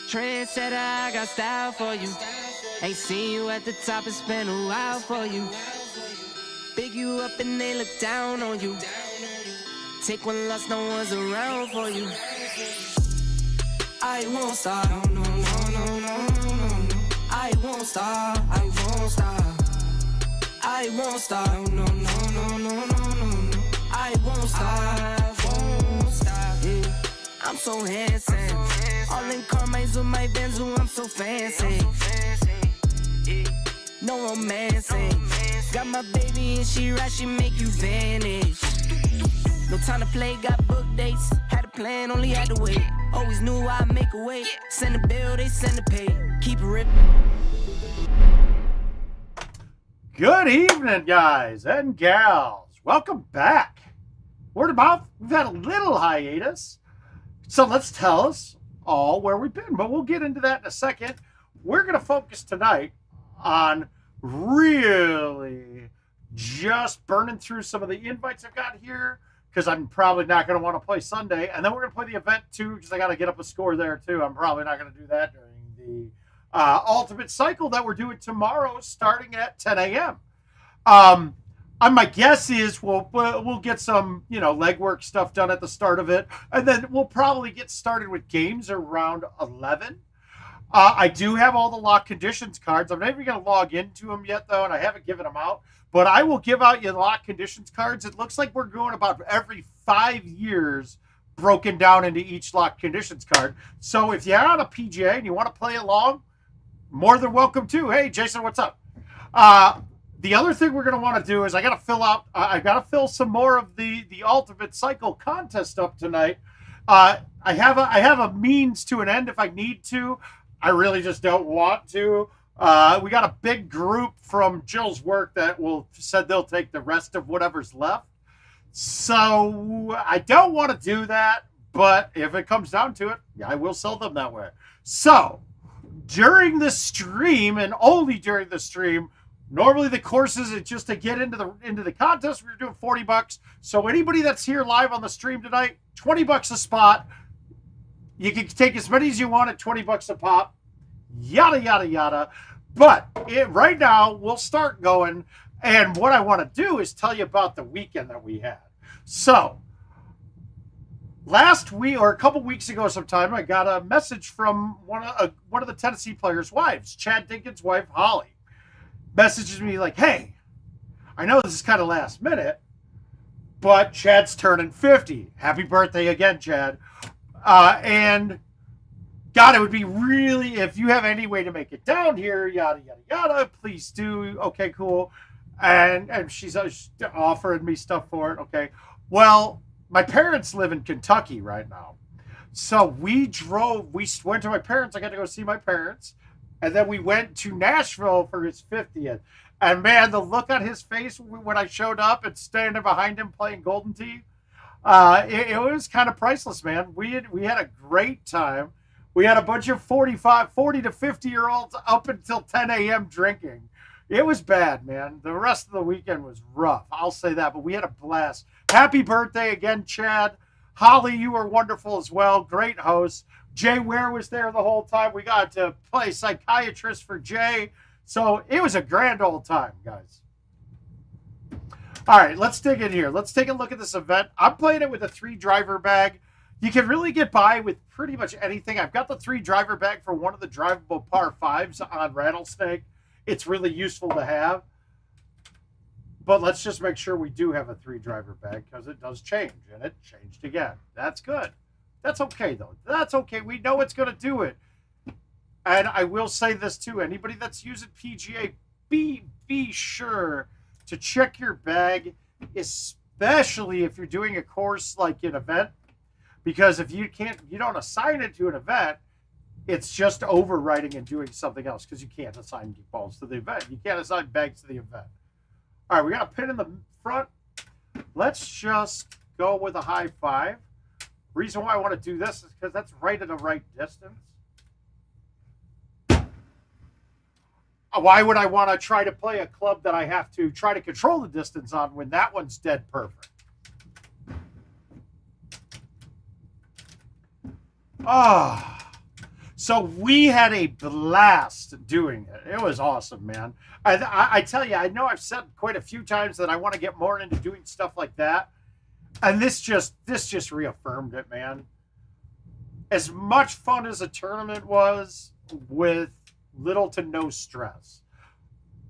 Trendsetter, I got style for you. Ain't seen you at the top, it's been a while for you. Big you up and they look down on you. Take one loss, no one's around for you. I won't stop, no, no, no, no, no, no. I won't stop, I won't stop. I won't stop, no, no, no, no, no, no. I won't stop, yeah. I'm so handsome. All in Carmine's with my Benz, I'm so fancy. No romancing. Got my baby and she right, she make you vanish. No time to play, got book dates. Had a plan, only had to wait. Always knew I'd make a way. Send a bill, they send a pay. Keep it rip. Good evening, guys and gals. Welcome back. Word of mouth, we've had a little hiatus. So let's tell us all where we've been. But we'll get into that in a second. We're going to focus tonight on really just burning through some of the invites I've got here, because I'm probably not going to want to play Sunday. And then we're going to play the event too, because I got to get up a score there too. I'm probably not going to do that during the Ultimate Cycle that we're doing tomorrow starting at 10 a.m. My guess is we'll get some, legwork stuff done at the start of it. And then we'll probably get started with games around 11. I do have all the lock conditions cards. I'm not even going to log into them yet, though, and I haven't given them out. But I will give out you lock conditions cards. It looks like we're going about every 5 years broken down into each lock conditions card. So if you're on a PGA and you want to play along, more than welcome to. Hey, Jason, what's up? The other thing we're going to want to do is I got to fill some more of the Ultimate Cycle contest up tonight. I have a means to an end if I need to. I really just don't want to. We got a big group from Jill's work that said they'll take the rest of whatever's left. So I don't want to do that, but if it comes down to it, yeah, I will sell them that way. So during the stream, and only during the stream, normally the courses is just to get into the contest. We're doing $40. So anybody that's here live on the stream tonight, $20 a spot. You can take as many as you want at $20 a pop. Yada, yada, yada. But right now, we'll start going. And what I want to do is tell you about the weekend that we had. So, last week, or a couple weeks ago sometime, I got a message from one of the Tennessee players' wives, Chad Dinkins' wife, Holly. Messages me like, hey, I know this is kind of last minute, but Chad's turning 50. Happy birthday again, Chad. And God, it would be really, if you have any way to make it down here, yada, yada, yada, please do. Okay, cool. And she's offering me stuff for it. Okay. Well, my parents live in Kentucky right now. So we went to my parents. I got to go see my parents. And then we went to Nashville for his 50th. And man, the look on his face when I showed up and standing behind him playing Golden Tee, it was kind of priceless, man. We had a great time. We had a bunch of 40 to 50-year-olds up until 10 a.m. drinking. It was bad, man. The rest of the weekend was rough. I'll say that, but we had a blast. Happy birthday again, Chad. Holly, you were wonderful as well. Great host. Jay Ware was there the whole time. We got to play psychiatrist for Jay. So it was a grand old time, guys. All right, let's dig in here. Let's take a look at this event. I'm playing it with a 3-driver bag. You can really get by with pretty much anything. I've got the 3-driver bag for one of the drivable par 5s on Rattlesnake. It's really useful to have. But let's just make sure we do have a 3-driver bag, because it does change, and it changed again. That's good. That's okay, though. That's okay. We know it's going to do it. And I will say this, too. Anybody that's using PGA, be sure to check your bag, especially if you're doing a course like an event. Because if you don't assign it to an event, it's just overwriting and doing something else, because you can't assign balls to the event. You can't assign bags to the event. All right, we got a pin in the front. Let's just go with a high 5. Reason why I want to do this is because that's right at the right distance. Why would I want to try to play a club that I have to try to control the distance on when that one's dead perfect? So we had a blast doing it. It was awesome, man. I tell you, I know I've said quite a few times that I want to get more into doing stuff like that. And this just reaffirmed it, man. As much fun as a tournament was, with little to no stress.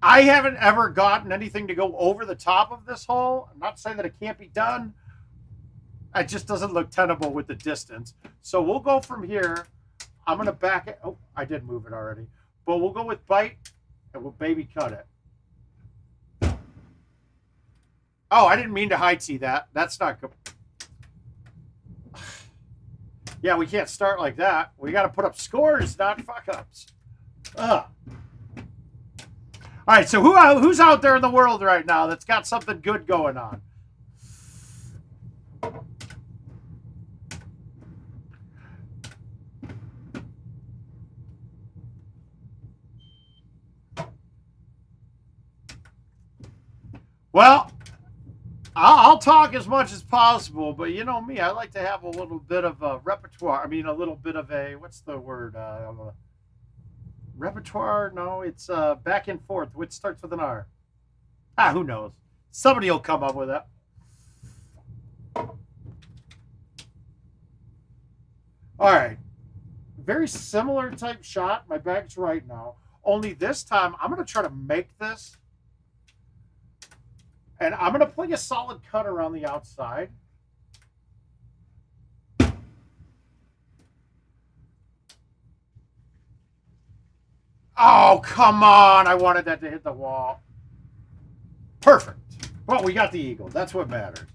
I haven't ever gotten anything to go over the top of this hole. I'm not saying that it can't be done. It just doesn't look tenable with the distance. So we'll go from here. I'm going to back it. Oh, I did move it already. But we'll go with bite, and we'll baby cut it. Oh, I didn't mean to high tee that. That's not good. Yeah, we can't start like that. We got to put up scores, not fuck-ups. Ugh. All right, so who's out there in the world right now that's got something good going on? Well, I'll talk as much as possible, but you know me, I like to have a little bit of a repertoire. I mean, a little bit of a, what's the word? Repertoire? No, it's back and forth, which starts with an R. Who knows? Somebody will come up with it. All right. Very similar type shot. My bag's right now. Only this time, I'm going to try to make this. And I'm going to play a solid cut around the outside. Oh, come on. I wanted that to hit the wall. Perfect. Well, we got the eagle. That's what matters.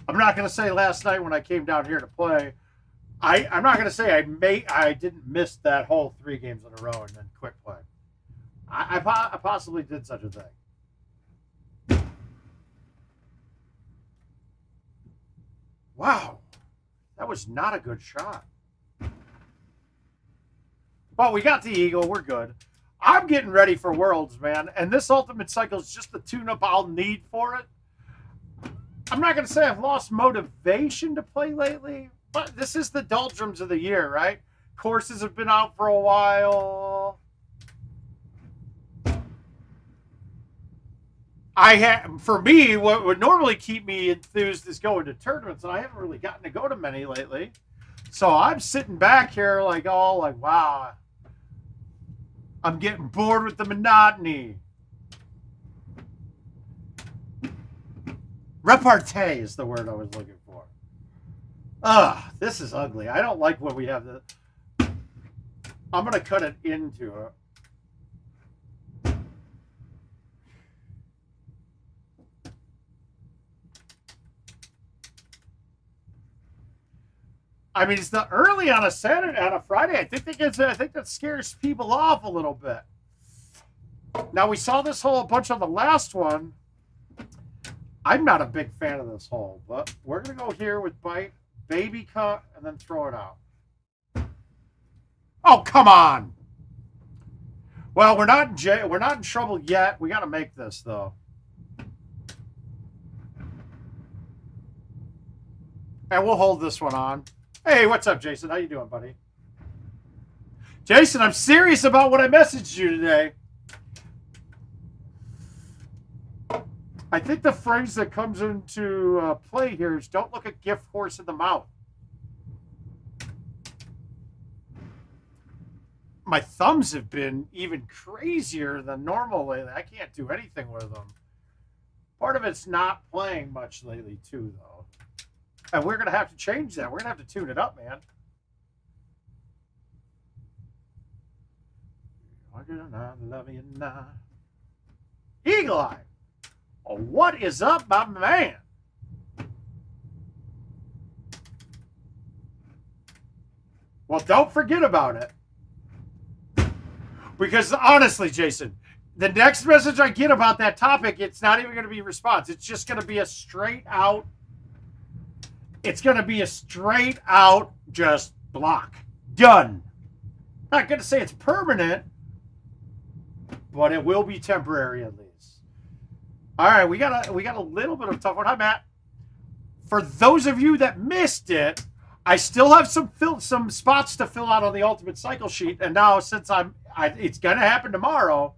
I'm not going to say last night when I came down here to play, I'm not going to say I didn't miss that whole 3 games in a row and then quit playing. I possibly did such a thing. Wow, that was not a good shot. Well, we got the eagle. We're good. I'm getting ready for Worlds, man. And this Ultimate Cycle is just the tune-up I'll need for it. I'm not going to say I've lost motivation to play lately, but this is the doldrums of the year, right? Courses have been out for a while. For me, what would normally keep me enthused is going to tournaments, and I haven't really gotten to go to many lately. So I'm sitting back here like, wow, I'm getting bored with the monotony. Repartee is the word I was looking for. This is ugly. I don't like when we have the... I'm going to cut it into it. I mean, it's the early on a Saturday, on a Friday. I think that scares people off a little bit. Now, we saw this hole a bunch on the last one. I'm not a big fan of this hole, but we're going to go here with bite, baby cut, and then throw it out. Oh, come on. Well, we're not in trouble yet. We got to make this, though. And we'll hold this one on. Hey, what's up, Jason? How you doing, buddy? Jason, I'm serious about what I messaged you today. I think the phrase that comes into play here is don't look a gift horse in the mouth. My thumbs have been even crazier than normal lately. I can't do anything with them. Part of it's not playing much lately, too, though. And we're going to have to change that. We're going to have to tune it up, man. Love you now. Eagle Eye. Oh, what is up, my man? Well, don't forget about it. Because honestly, Jason, the next message I get about that topic, it's not even going to be a response. It's just going to be a straight out... It's going to be a straight out just block. Done. Not going to say it's permanent, but it will be temporary at least. All right, we got a little bit of a tough one. Hi, Matt. For those of you that missed it, I still have some spots to fill out on the ultimate cycle sheet, and now since it's gonna happen tomorrow.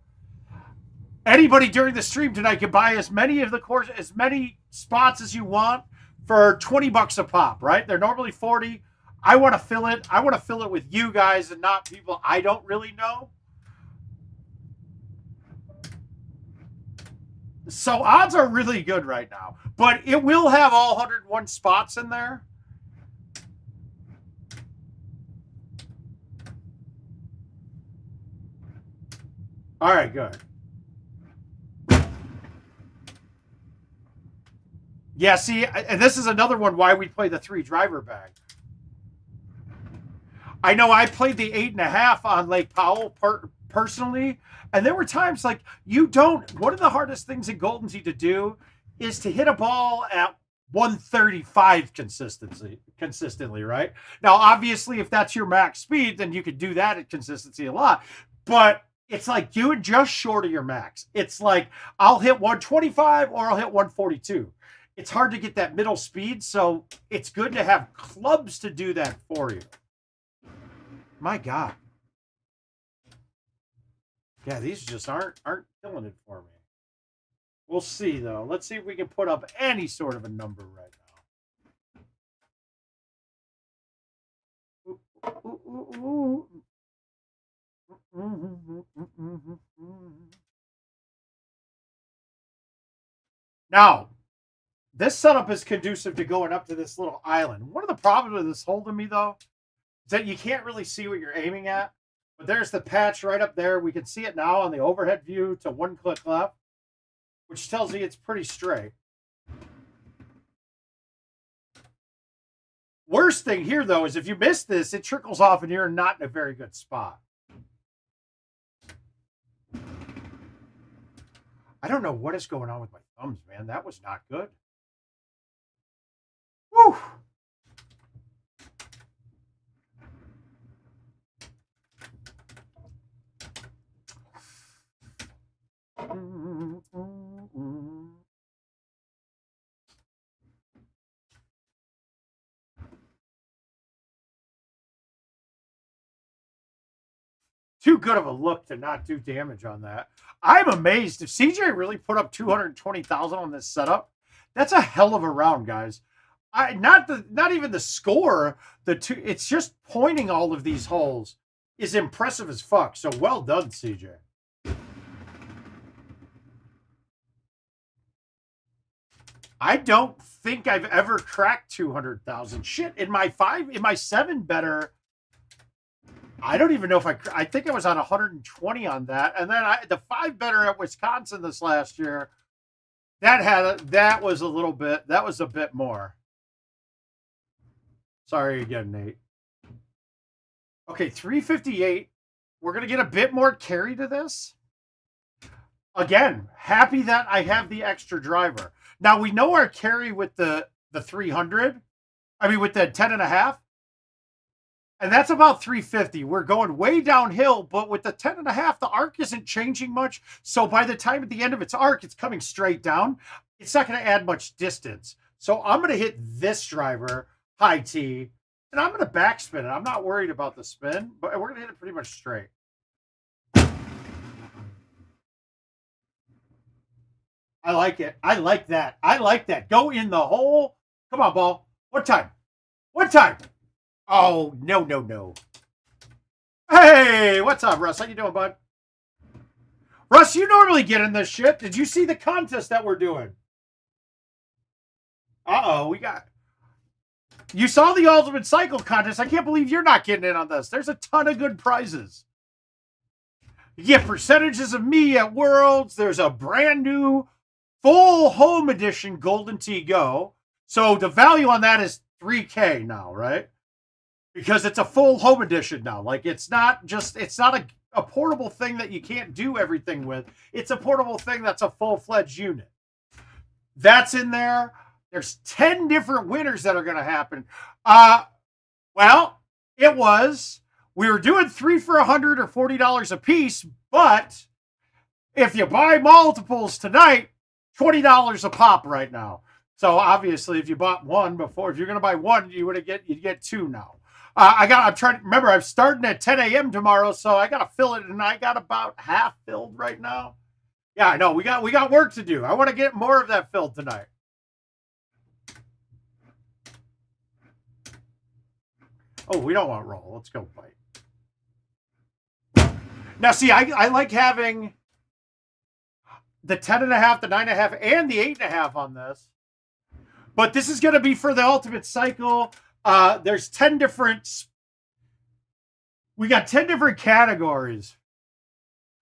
Anybody during the stream tonight can buy as many spots as you want for $20 a pop. Right? They're normally 40. I want to fill it. I want to fill it with you guys and not people I don't really know. So odds are really good right now, but it will have all 101 spots in there. All right, good. Yeah, see, and this is another one why we play the 3 driver bag. I know I played the 8.5 on Lake Powell personally, and there were times like one of the hardest things in Golden Tee to do is to hit a ball at 135 consistently, right? Now, obviously, if that's your max speed, then you could do that at consistency a lot, but it's like doing just short of your max. It's like I'll hit 125 or I'll hit 142. It's hard to get that middle speed, so it's good to have clubs to do that for you. My God. Yeah, these just aren't killing it for me. We'll see, though. Let's see if we can put up any sort of a number right now. Now, this setup is conducive to going up to this little island. One of the problems with this holding me, though, is that you can't really see what you're aiming at. But there's the patch right up there. We can see it now on the overhead view to 1 click left, which tells me it's pretty straight. Worst thing here, though, is if you miss this, it trickles off and you're not in a very good spot. I don't know what is going on with my thumbs, man. That was not good. Woo! Too good of a look to not do damage on that. I'm amazed. If CJ really put up 220,000 on this setup, that's a hell of a round, guys. Not even the score. It's just pointing all of these holes is impressive as fuck. So well done, CJ. I don't think I've ever cracked 200,000. Shit, in my 7 better, I don't even know if I think I was on 120 on that. And then the 5 better at Wisconsin this last year, that was a bit more. Sorry again, Nate. Okay, 358. We're going to get a bit more carry to this. Again, happy that I have the extra driver. Now, we know our carry with the 300. I mean, with the 10.5. And that's about 350. We're going way downhill, but with the 10.5, the arc isn't changing much. So by the time at the end of its arc, it's coming straight down. It's not going to add much distance. So I'm going to hit this driver, high T, and I'm going to backspin it. I'm not worried about the spin, but we're going to hit it pretty much straight. I like it. I like that. I like that. Go in the hole. Come on, ball. What time? What time? Oh, no, no, no. Hey, what's up, Russ? How you doing, bud? Russ, you normally get in this shit. Did you see the contest that we're doing? Uh-oh, you saw the Ultimate Cycle contest. I can't believe you're not getting in on this. There's a ton of good prizes. You get percentages of me at Worlds. There's a brand new full home edition Golden Tee Go. So the value on that is $3K now, right? Because it's a full home edition now. Like, it's not a portable thing that you can't do everything with. It's a portable thing that's a full-fledged unit. That's in there. There's 10 different winners that are going to happen. Well, we were doing 3 for $100 or $40 a piece, but if you buy multiples tonight, $20 a pop right now. So obviously, if you bought one before, if you're going to buy one, you'd get two now. I'm trying to remember. I'm starting at 10 a.m. tomorrow, so I got to fill it, and I got about half filled right now. Yeah, I know. We got work to do. I want to get more of that filled tonight. Oh, we don't want roll. Let's go bite. Now, see, I like having the 10.5, the 9.5, and the 8.5 on this. But this is going to be for the ultimate cycle. There's 10 different. We got 10 different categories.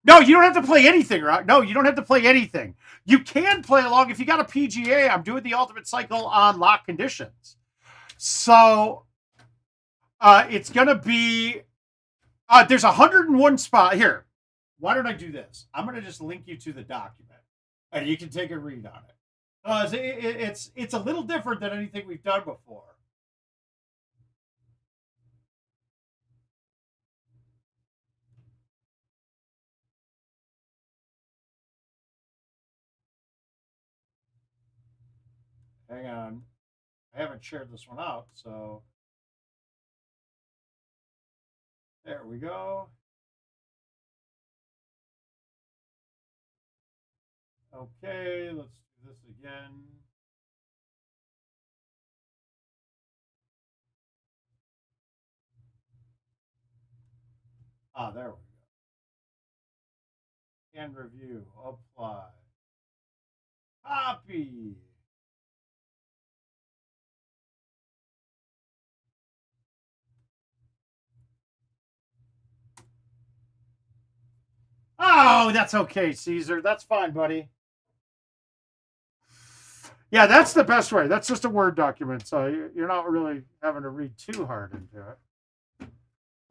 No, you don't have to play anything, right? No, you don't have to play anything. You can play along if you got a PGA. I'm doing the ultimate cycle on lock conditions. So it's going to be. There's 101 spot here. Why don't I do this? I'm going to just link you to the document, and you can take a read on it. It's a little different than anything we've done before. Hang on. I haven't shared this one out, so there we go. Okay, let's do this again. There we go. And review, apply, copy. Oh, that's okay, Caesar. That's fine, buddy. Yeah, that's the best way. That's just a Word document, so you're not really having to read too hard into it.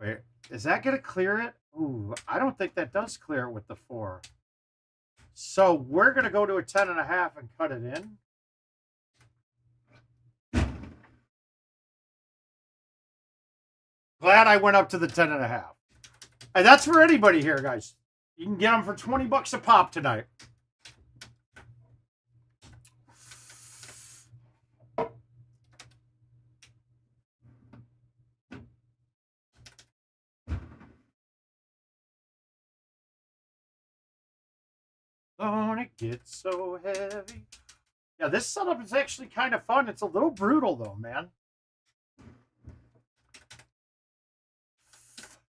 Wait, is that going to clear it? Ooh, I don't think that does clear it with the 4. So we're going to go to a 10.5 and cut it in. Glad I went up to the 10.5. And that's for anybody here, guys. You can get them for $20 a pop tonight. Don't it get so heavy? Yeah, this setup is actually kind of fun. It's a little brutal, though, man.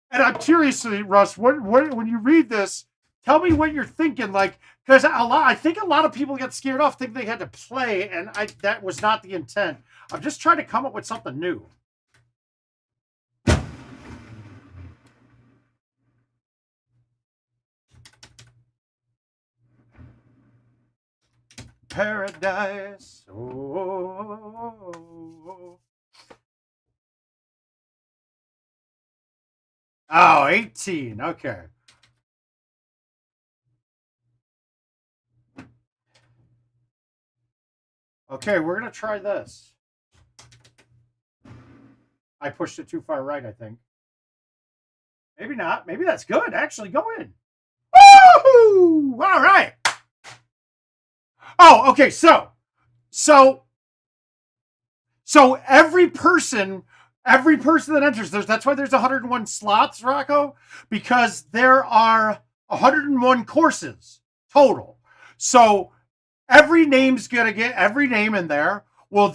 And I'm curious, Russ, when you read this, tell me what you're thinking. Like, because I think a lot of people get scared off, think they had to play, and that was not the intent. I'm just trying to come up with something new. Paradise. Oh, 18. Okay. Okay, we're going to try this. I pushed it too far right, I think. Maybe not. Maybe that's good. Actually, go in. Woo! All right. Oh, okay. So every person that enters, that's why there's 101 slots, Rocco, because there are 101 courses total. So every name's gonna get every name in there. We'll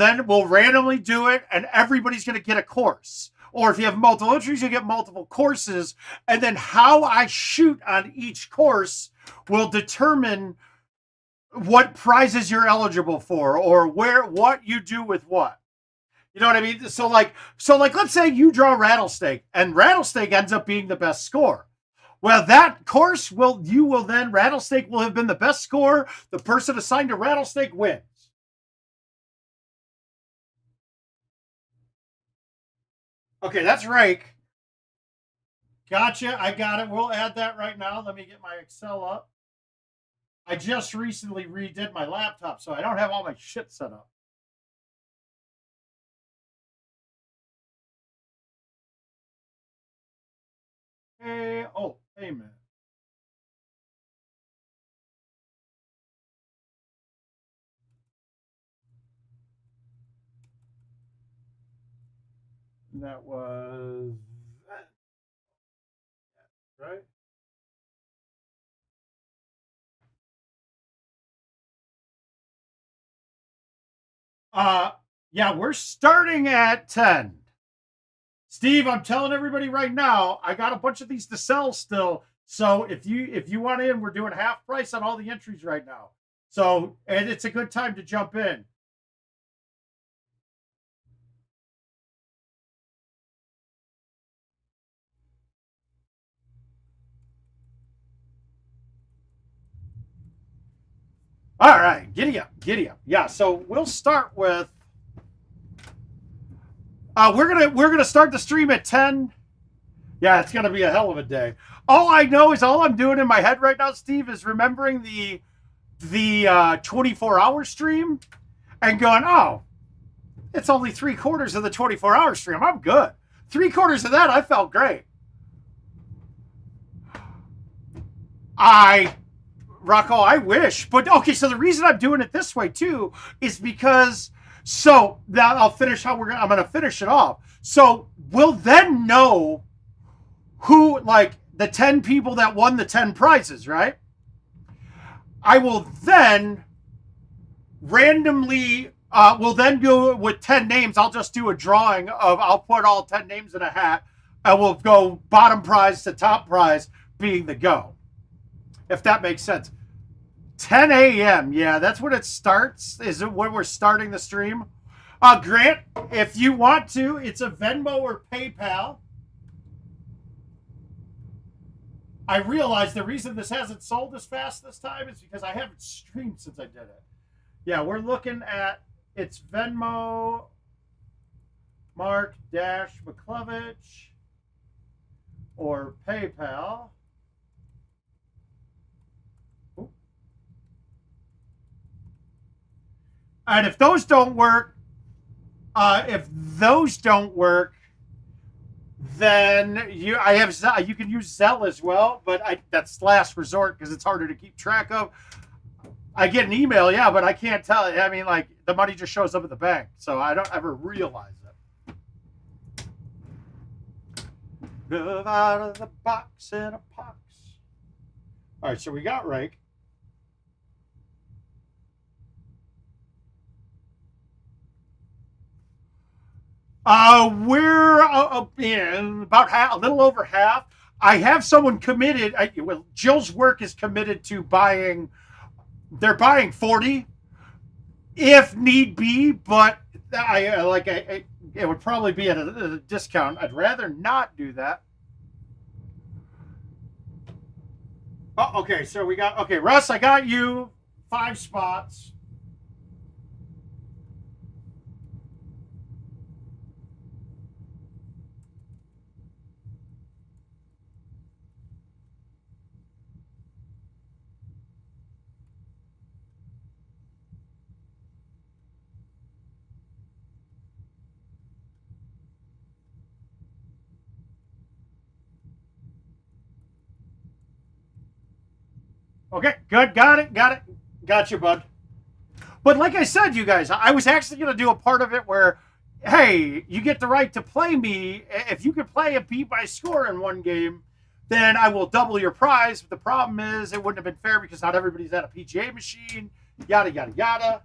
randomly do it, and everybody's gonna get a course. Or if you have multiple entries, you get multiple courses, and then how I shoot on each course will determine what prizes you're eligible for, or what you do with what. You know what I mean? So let's say you draw Rattlesnake, and Rattlesnake ends up being the best score. Well, that course Rattlesnake will have been the best score. The person assigned to Rattlesnake wins. Okay, that's Rake. Gotcha. I got it. We'll add that right now. Let me get my Excel up. I just recently redid my laptop, so I don't have all my shit set up. Hey, payment. That was right. Yeah, we're starting at 10. Steve, I'm telling everybody right now, I got a bunch of these to sell still. So if you want in, we're doing half price on all the entries right now. So, and it's a good time to jump in. All right, giddy up, giddy up. Yeah, so we'll start with we're gonna start the stream at 10. Yeah, it's gonna be a hell of a day. All I know is all I'm doing in my head right now, Steve, is remembering the 24-hour stream and going, oh, it's only 3/4 of the 24-hour stream. I'm good. 3/4 of that, I felt great. Rocco, I wish. But okay, so the reason I'm doing it this way too is because so now I'll finish how I'm gonna finish it off. So we'll then know who, like, the 10 people that won the 10 prizes, right? I will then randomly we'll then go with 10 names. I'll just do a drawing of I'll put all 10 names in a hat and we'll go bottom prize to top prize being the go. If that makes sense. 10 a.m. Yeah, that's when it starts. Is it when we're starting the stream? Grant, if you want to, it's a Venmo or PayPal. I realize the reason this hasn't sold as fast this time is because I haven't streamed since I did it. Yeah, we're looking at it's Venmo, Marc Muklewicz, or PayPal. And if those don't work, then you can use Zelle as well, but that's last resort because it's harder to keep track of. I get an email, yeah, but I can't tell. I mean, like, the money just shows up at the bank, so I don't ever realize it. Live out of the box in a pox. All right, so we got Rake. We're in about half, a little over half. I have someone committed. Jill's work is committed to buying. They're buying 40, if need be, but it would probably be at a discount. I'd rather not do that. Oh, okay. So we got Russ. I got you 5 spots. Okay, good. Got it. Got you, bud. But like I said, you guys, I was actually going to do a part of it where, hey, you get the right to play me. If you could play and beat my score in one game, then I will double your prize. But the problem is it wouldn't have been fair because not everybody's at a PGA machine, yada, yada, yada.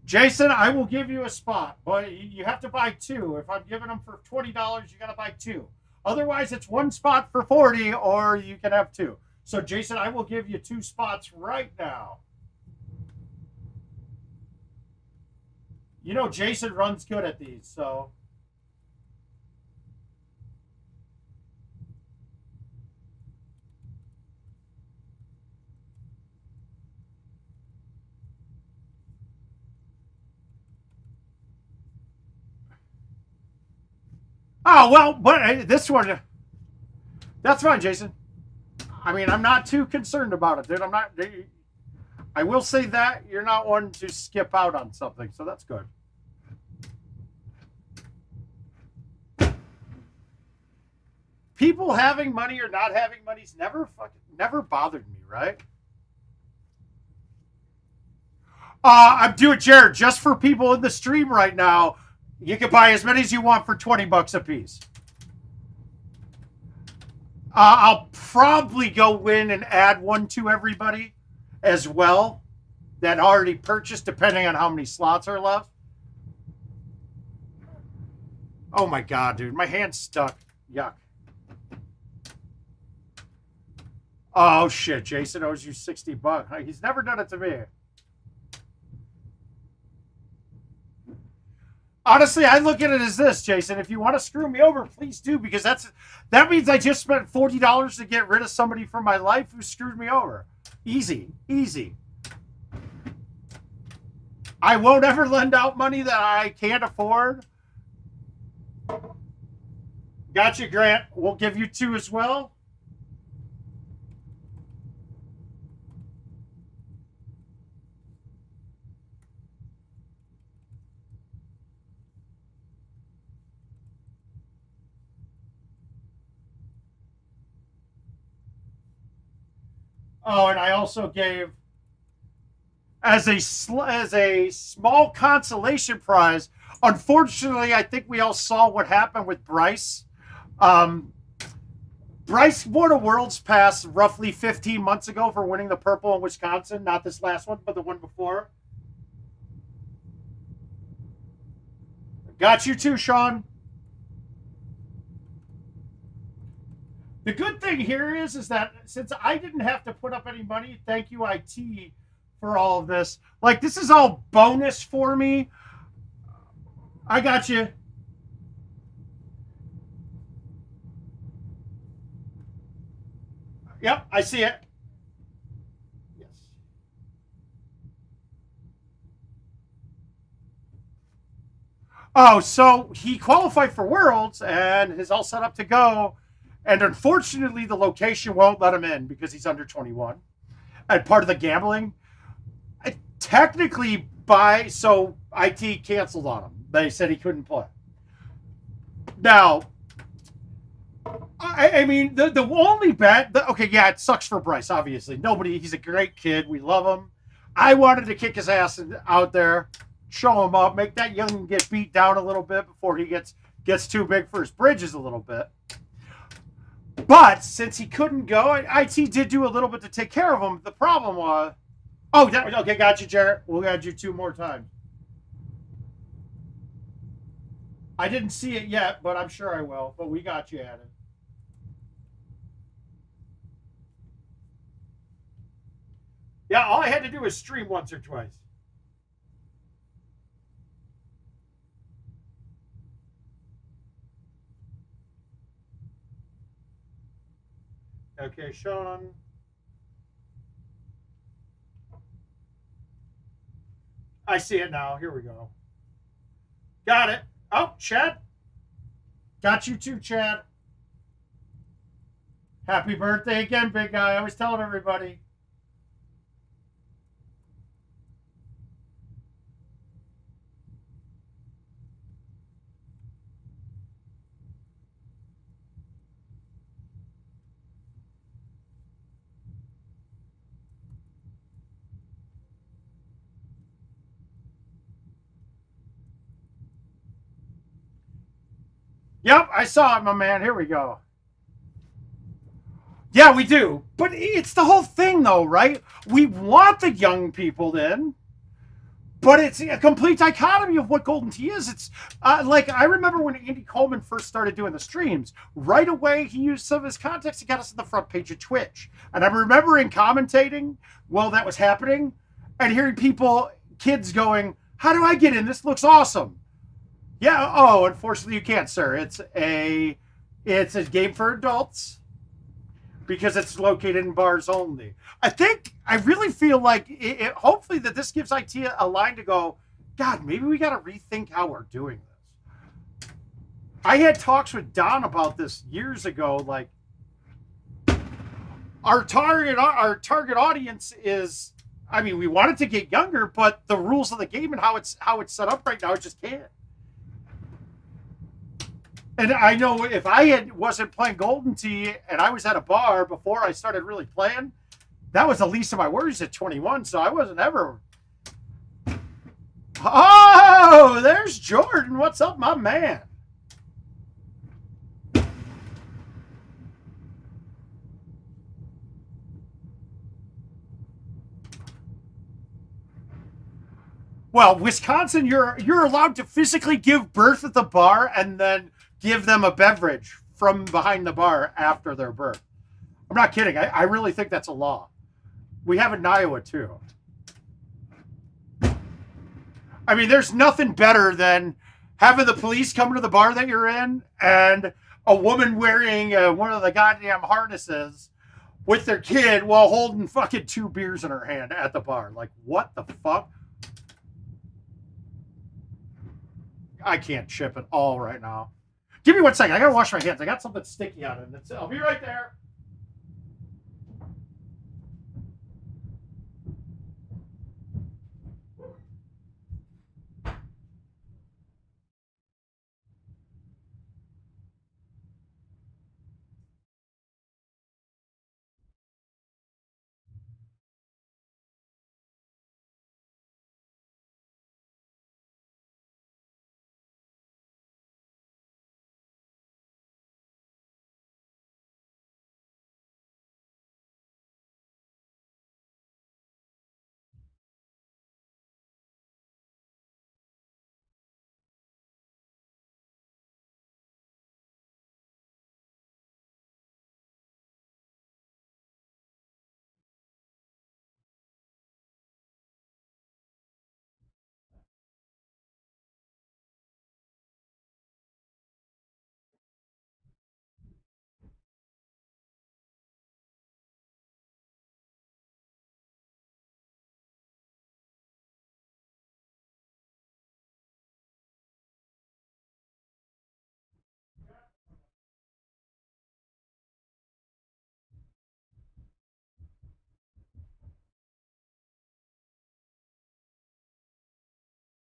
Jason, I will give you a spot, but you have to buy 2. If I'm giving them for $20, you got to buy 2. Otherwise, it's 1 spot for 40, or you can have 2. So, Jason, I will give you 2 spots right now. You know, Jason runs good at these, so. Oh, well, but this one, that's fine, Jason. I mean, I'm not too concerned about it, dude. I will say that you're not one to skip out on something, so that's good. People having money or not having money's never bothered me, right? I'm doing Jared just for people in the stream right now. You can buy as many as you want for $20 a piece. I'll probably go in and add one to everybody as well that already purchased, depending on how many slots are left. Oh my god, dude, my hand's stuck. Yuck. Oh shit, Jason owes you $60. He's never done it to me. Honestly, I look at it as this, Jason. If you want to screw me over, please do, because that means I just spent $40 to get rid of somebody from my life who screwed me over. Easy, easy. I won't ever lend out money that I can't afford. Gotcha, Grant. We'll give you 2 as well. Oh, and I also gave, as a small consolation prize. Unfortunately, I think we all saw what happened with Bryce. Bryce won a World's Pass roughly 15 months ago for winning the purple in Wisconsin. Not this last one, but the one before. Got you too, Sean. The good thing here is that since I didn't have to put up any money, thank you, IT, for all of this. Like, this is all bonus for me. I got you. Yep, I see it. Yes. Oh, so he qualified for Worlds and is all set up to go. And unfortunately, the location won't let him in because he's under 21. And part of the gambling, technically, so IT canceled on him. They said he couldn't play. Now, I mean, the only bet, okay, yeah, it sucks for Bryce, obviously. He's a great kid. We love him. I wanted to kick his ass out there, show him up, make that young get beat down a little bit before he gets too big for his bridges a little bit. But since he couldn't go, IT did do a little bit to take care of him. The problem was, okay, got you, Jarrett. We'll add you 2 more times. I didn't see it yet, but I'm sure I will. But we got you added. Yeah, all I had to do was stream once or twice. Okay, Sean. I see it now. Here we go. Got it. Oh, Chad. Got you too, Chad. Happy birthday again, big guy. I was telling everybody. Yep, I saw it, my man. Here we go. Yeah, we do. But it's the whole thing, though, right? We want the young people in, but it's a complete dichotomy of what Golden Tee is. It's like, I remember when Andy Coleman first started doing the streams, right away he used some of his contacts to get us to the front page of Twitch. And I'm remembering commentating while that was happening and hearing kids going, how do I get in? This looks awesome. Yeah, oh, unfortunately you can't, sir. It's a game for adults because it's located in bars only. I really feel like hopefully that this gives IT a line to go, God, maybe we got to rethink how we're doing this. I had talks with Don about this years ago. Like, our target audience is, I mean, we wanted to get younger, but the rules of the game and how it's set up right now, it just can't. And I know if I wasn't playing Golden Tee and I was at a bar before I started really playing, that was the least of my worries at 21. So I wasn't ever Oh, there's Jordan. What's up, my man? Well, Wisconsin, you're allowed to physically give birth at the bar and then give them a beverage from behind the bar after their birth. I'm not kidding. I really think that's a law. We have it in Iowa, too. I mean, there's nothing better than having the police come to the bar that you're in and a woman wearing one of the goddamn harnesses with their kid while holding fucking 2 beers in her hand at the bar. Like, what the fuck? I can't chip at all right now. Give me 1 second. I gotta wash my hands. I got something sticky on it. I'll be right there.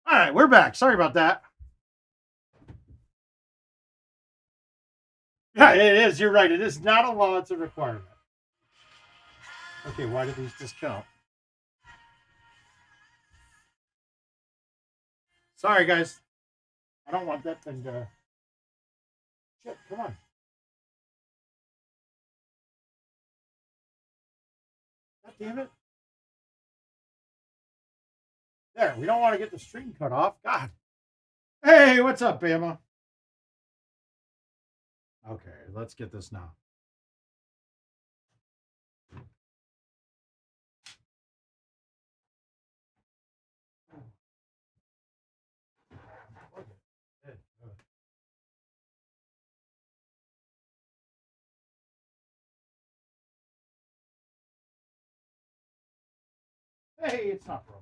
All right, we're back. Sorry about that. Yeah, it is. You're right. It is not a law. It's a requirement. Okay, why did these discount? Sorry, guys. I don't want that thing to... Shit, come on. God damn it. There, we don't want to get the stream cut off. God. Hey, what's up, Bama? Okay, let's get this now. Hey, it's not broken.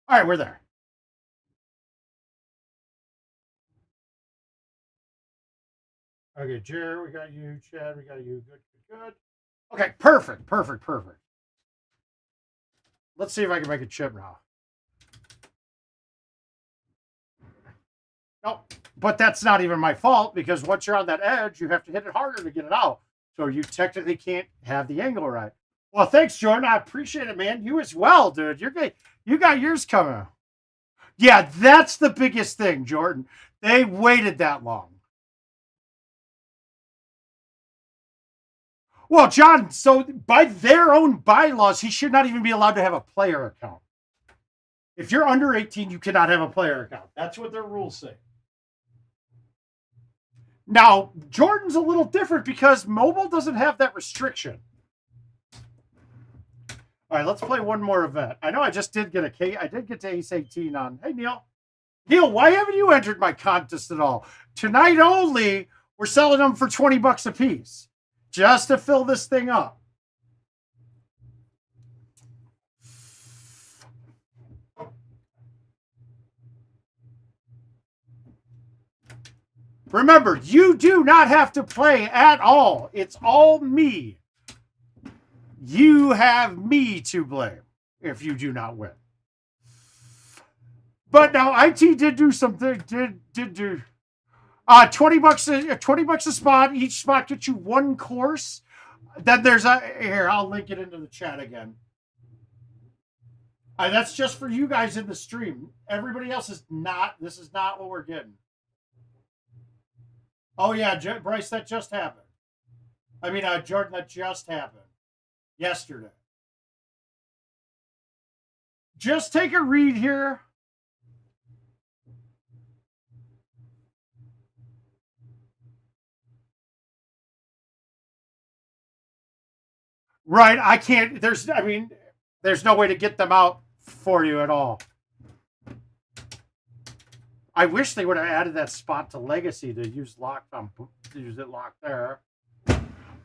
All right, we're there. Okay, Jared, we got you. Chad, we got you. Good, good, good. Okay, perfect, perfect, perfect. Let's see if I can make a chip now. Nope, but that's not even my fault because once you're on that edge, you have to hit it harder to get it out. So you technically can't have the angle right. Well, thanks, Jordan. I appreciate it, man. You as well, dude. You're good. You got yours coming. Yeah, that's the biggest thing, Jordan. They waited that long. Well, John, so by their own bylaws, he should not even be allowed to have a player account. If you're under 18, you cannot have a player account. That's what their rules say. Now, Jordan's a little different because mobile doesn't have that restriction. All right, let's play one more event. I know I just did get I did get to Ace 18 on. Hey, Neil. Neil, why haven't you entered my contest at all? Tonight only, we're selling them for $20 a piece just to fill this thing up. Remember, you do not have to play at all. It's all me. You have me to blame if you do not win. But now IT did do something. Did do $20 a spot. Each spot gets you one course. Then there's here. I'll link it into the chat again. That's just for you guys in the stream. Everybody else is not. This is not what we're getting. Oh, yeah, Bryce, that just happened. I mean, Jordan, that just happened yesterday. Just take a read here. Right, I can't. There's no way to get them out for you at all. I wish they would have added that spot to Legacy to use locked there.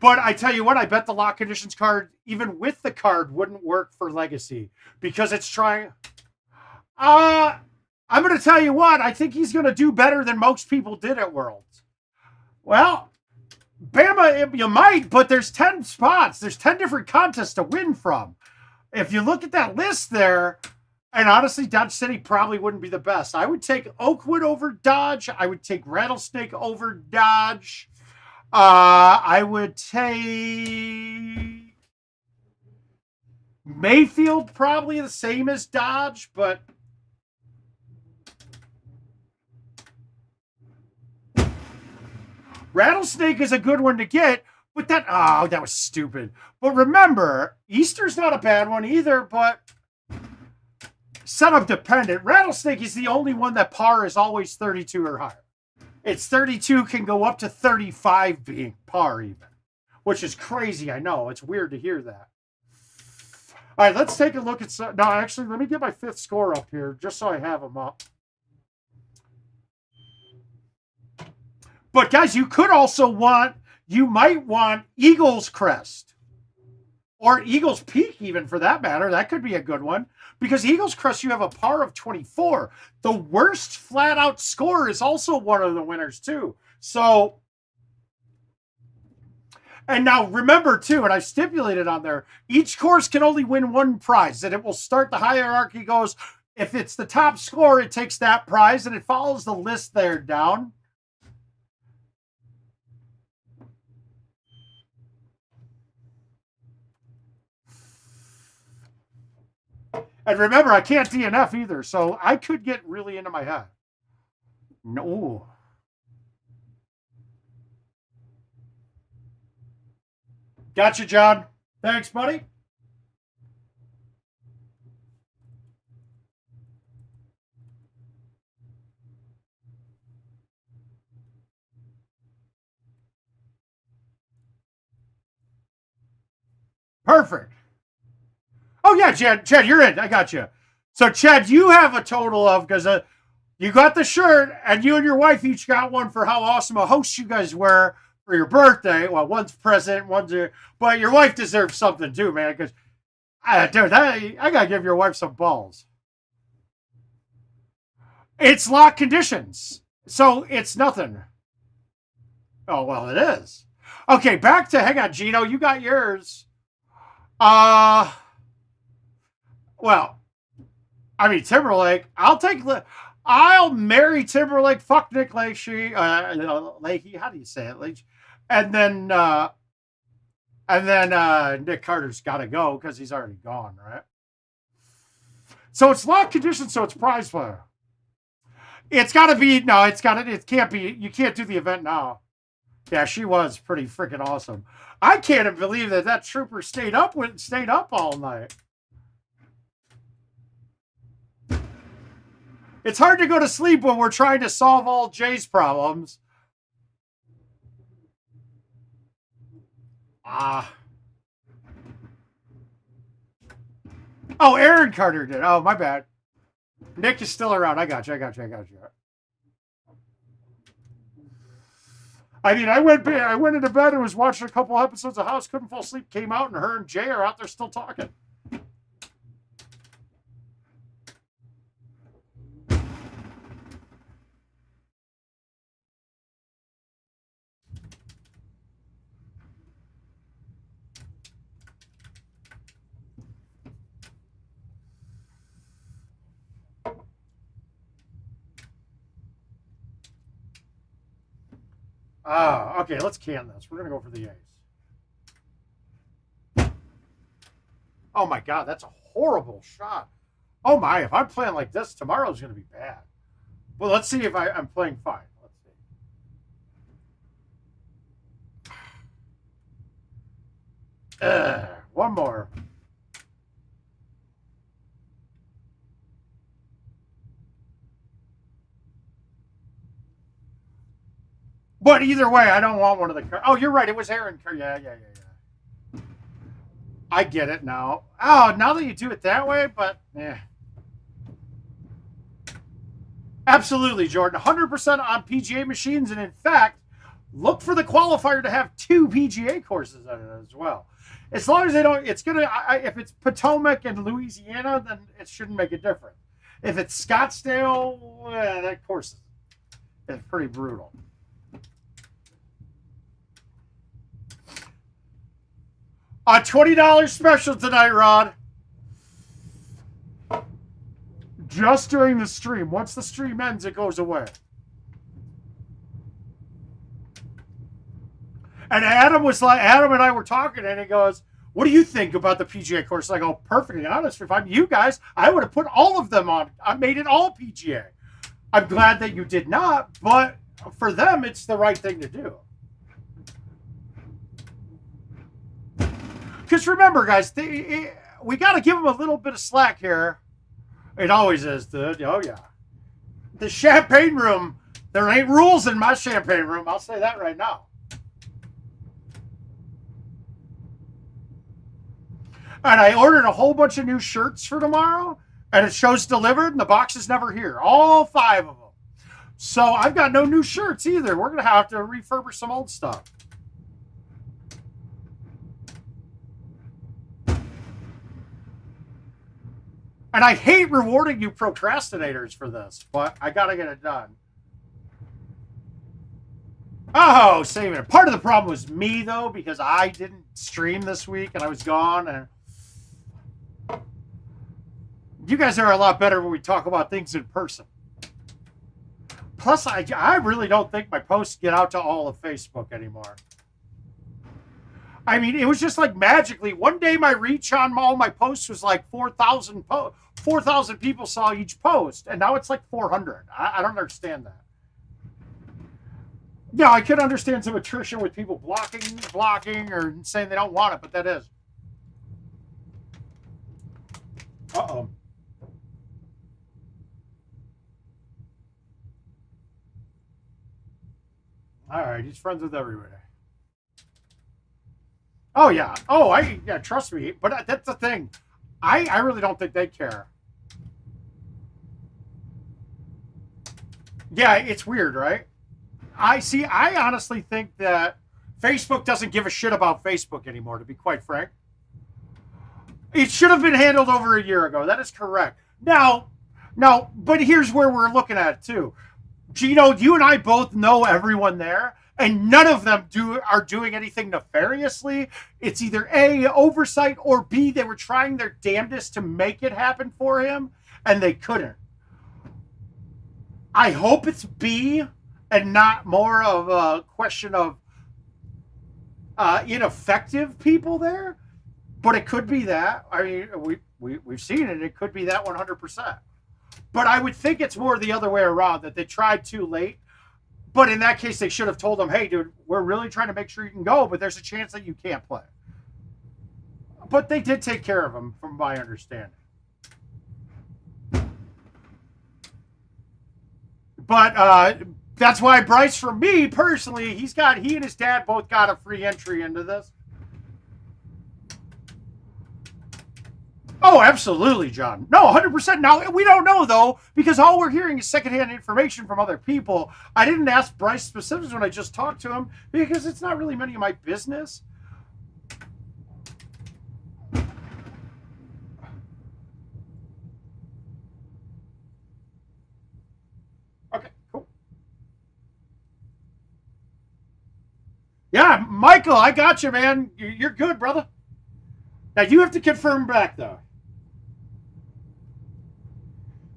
But I tell you what, I bet the lock conditions card, even with the card, wouldn't work for Legacy because it's trying. I'm going to tell you what, I think he's going to do better than most people did at Worlds. Well, Bama, you might, but there's 10 spots. There's 10 different contests to win from. If you look at that list there, and honestly, Dodge City probably wouldn't be the best. I would take Oakwood over Dodge. I would take Rattlesnake over Dodge. I would take Mayfield, probably the same as Dodge, but Rattlesnake is a good one to get, but that was stupid. But remember, Easter's not a bad one either, but setup dependent. Rattlesnake is the only one that par is always 32 or higher. It's 32, can go up to 35 being par even, which is crazy. I know. It's weird to hear that. All right, let's take a look at some. No, actually, let me get my fifth score up here just so I have them up. But guys, you might want Eagle's Crest or Eagle's Peak even for that matter. That could be a good one because Eagle's Crest, you have a par of 24. The worst flat out score is also one of the winners too. So, and now remember too, and I stipulated on there, each course can only win one prize and it will start, the hierarchy goes, if it's the top score, it takes that prize and it follows the list there down. And remember, I can't DNF either, so I could get really into my head. No. Gotcha, John. Thanks, buddy. Perfect. Oh, yeah, Chad, you're in. I got you. So, Chad, you have a total of, because you got the shirt, and you and your wife each got one for how awesome a host you guys were for your birthday. Well, one's present, but your wife deserves something too, man, because, dude, I got to give your wife some balls. It's lock conditions, so it's nothing. Oh, well, it is. Okay, back to, hang on, Gino, you got yours. Well, I mean, Timberlake, I'll marry Timberlake, fuck Nick Leahy, Leahy, how do you say it? Leahy? And then Nick Carter's got to go because he's already gone, right? So it's lock conditions, so it's prize player. It's got to be, no, it can't be, you can't do the event now. Yeah, she was pretty freaking awesome. I can't believe that trooper stayed up all night. It's hard to go to sleep when we're trying to solve all Jay's problems. Oh, Aaron Carter did. Oh, my bad. Nick is still around. I got you. I mean, I went into bed and was watching a couple episodes of House, couldn't fall asleep, came out, and her and Jay are out there still talking. Okay, let's can this. We're going to go for the ace. Oh my God, that's a horrible shot. Oh my, if I'm playing like this, tomorrow's going to be bad. Well, let's see if I'm playing fine. Let's see. One more. But either way, I don't want one of the cards. Oh, you're right. It was Aaron. Yeah. I get it now. Oh, now that you do it that way, but yeah. Absolutely, Jordan. 100% on PGA machines. And in fact, look for the qualifier to have 2 PGA courses on it as well. As long as they don't, it's going to, if it's Potomac and Louisiana, then it shouldn't make a difference. If it's Scottsdale, that course is pretty brutal. A $20 special tonight, Rod. Just during the stream. Once the stream ends, it goes away. And Adam and I were talking, and he goes, what do you think about the PGA course? I go, perfectly honest, if I'm you guys, I would have put all of them on. I made it all PGA. I'm glad that you did not, but for them, it's the right thing to do. Because remember, guys, we got to give them a little bit of slack here. It always is, dude. Oh, yeah. The champagne room, there ain't rules in my champagne room. I'll say that right now. And I ordered a whole bunch of new shirts for tomorrow, and it shows delivered, and the box is never here. All 5 of them. So I've got no new shirts either. We're going to have to refurbish some old stuff. And I hate rewarding you procrastinators for this, but I got to get it done. Oh, saving it. Part of the problem was me, though, because I didn't stream this week, and I was gone, and you guys are a lot better when we talk about things in person. Plus, I really don't think my posts get out to all of Facebook anymore. I mean, it was just like magically. One day my reach on all my posts was like 4,000 people saw each post, and now it's like 400. I don't understand that. Yeah, I could understand some attrition with people blocking, or saying they don't want it, but that is. Uh-oh. All right, he's friends with everybody. Oh, yeah. Oh, yeah, trust me. But that's the thing. I really don't think they care. Yeah, it's weird, right? I honestly think that Facebook doesn't give a shit about Facebook anymore, to be quite frank. It should have been handled over a year ago. That is correct. Now, but here's where we're looking at it, too. Gino, you and I both know everyone there, and none of them are doing anything nefariously. It's either A, oversight, or B, they were trying their damnedest to make it happen for him, and they couldn't. I hope it's B and not more of a question of ineffective people there, but it could be that. I mean, we've seen it. It could be that 100%. But I would think it's more the other way around, that they tried too late. But in that case, they should have told them, hey, dude, we're really trying to make sure you can go, but there's a chance that you can't play. But they did take care of him, from my understanding. But that's why Bryce, for me personally, he and his dad both got a free entry into this. Oh, absolutely, John. No, 100%. Now, we don't know, though, because all we're hearing is secondhand information from other people. I didn't ask Bryce specifics when I just talked to him, because it's not really many of my business. Okay, cool. Yeah, Michael, I got you, man. You're good, brother. Now, you have to confirm back, though.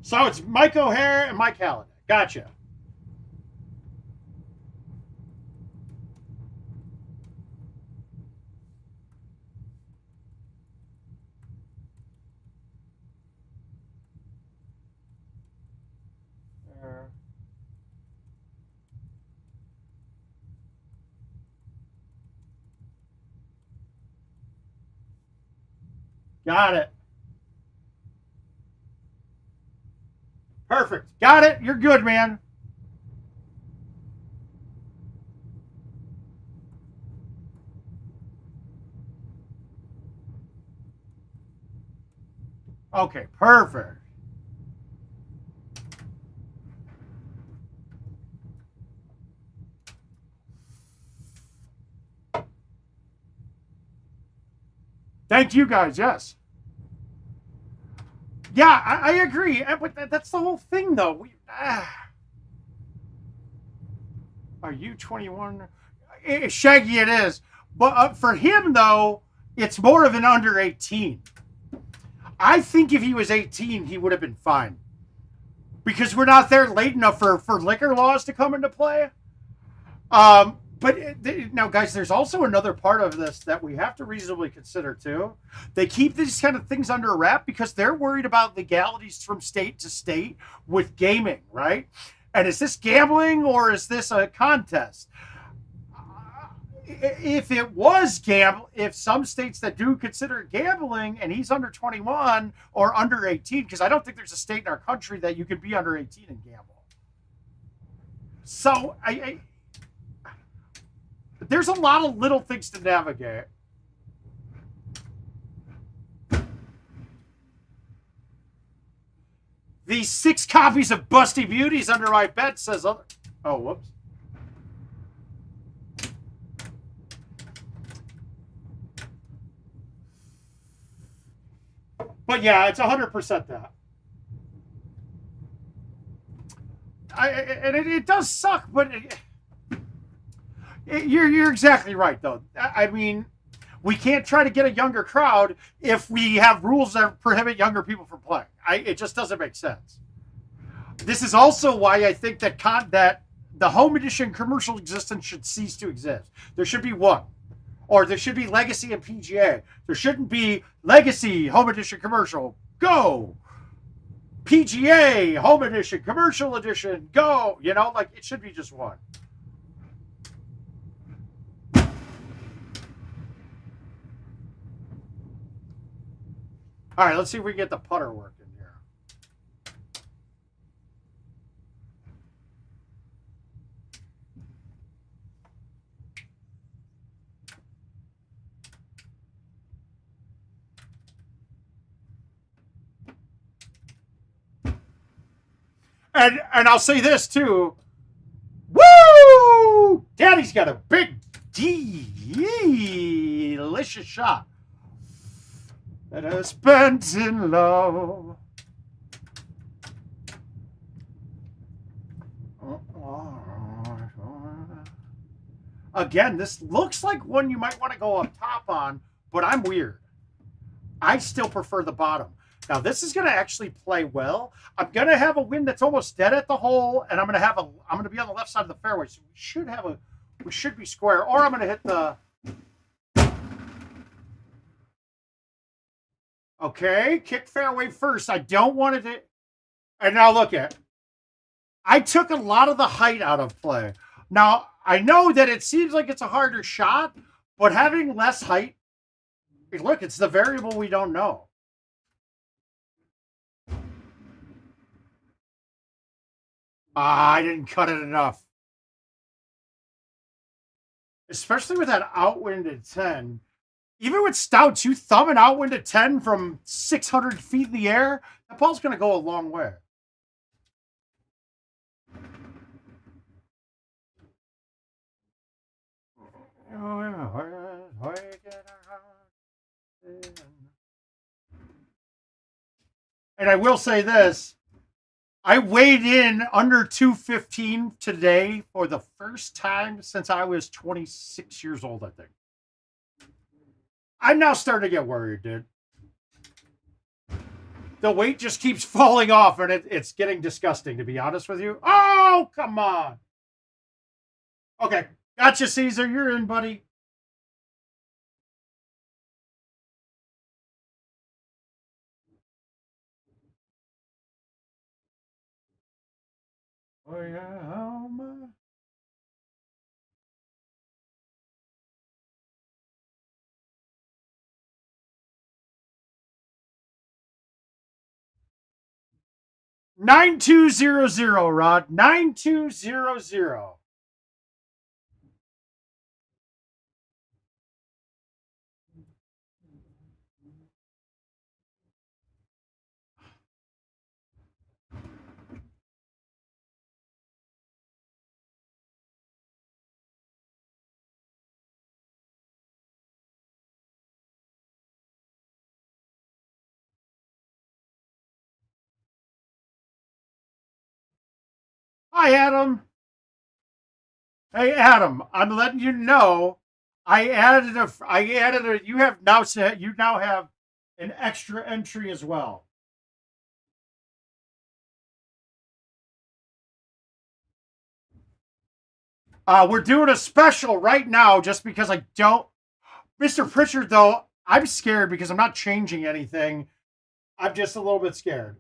So it's Mike O'Hare and Mike Halliday. Gotcha. Got it. Perfect. Got it. You're good, man. Okay, perfect. Thank you guys. Yes. Yeah, I agree. But that's the whole thing, though. Are you 21? Shaggy, it is. But for him, though, it's more of an under 18. I think if he was 18, he would have been fine. Because we're not there late enough for liquor laws to come into play. But now, guys, there's also another part of this that we have to reasonably consider too. They keep these kind of things under wrap because they're worried about legalities from state to state with gaming, right? And is this gambling or is this a contest? If it was gamble, if some states that do consider gambling and he's under 21 or under 18, because I don't think there's a state in our country that you can be under 18 and gamble. So there's a lot of little things to navigate. These 6 copies of Busty Beauties under my bed says other. Oh, whoops. But yeah, it's 100% that. And it does suck, but you're exactly right, though. I mean, we can't try to get a younger crowd if we have rules that prohibit younger people from playing. It just doesn't make sense. This is also why I think that the home edition commercial existence should cease to exist. There should be one. Or there should be Legacy and PGA. There shouldn't be Legacy, Home Edition, Commercial, go. PGA, Home Edition, Commercial Edition, go. You know, like it should be just one. All right, let's see if we can get the putter working here. And I'll say this too. Woo! Daddy's got a big delicious shot that is spent in love. Again, this looks like one you might want to go up top on, but I'm weird. I still prefer the bottom. Now, this is going to actually play well. I'm going to have a wind that's almost dead at the hole, and I'm going to be on the left side of the fairway, so we should be square, or I'm going to hit the. Okay, kick fairway first. I don't want it to. And now look at. I took a lot of the height out of play. Now, I know that it seems like it's a harder shot, but having less height, look, it's the variable we don't know. I didn't cut it enough. Especially with that outwind at 10. Even with stouts, you thumb an outwind at 10 from 600 feet in the air, that ball's going to go a long way. And I will say this. I weighed in under 215 today for the first time since I was 26 years old, I think. I'm now starting to get worried, dude. The weight just keeps falling off, and it's getting disgusting, to be honest with you. Oh, come on. Okay. Gotcha, Caesar. You're in, buddy. Oh, yeah. 9200, Rod. 9200. Hi, Adam. Hey, Adam. I'm letting you know. You have now said you now have an extra entry as well. We're doing a special right now just because I don't. Mr. Pritchard, though, I'm scared because I'm not changing anything. I'm just a little bit scared.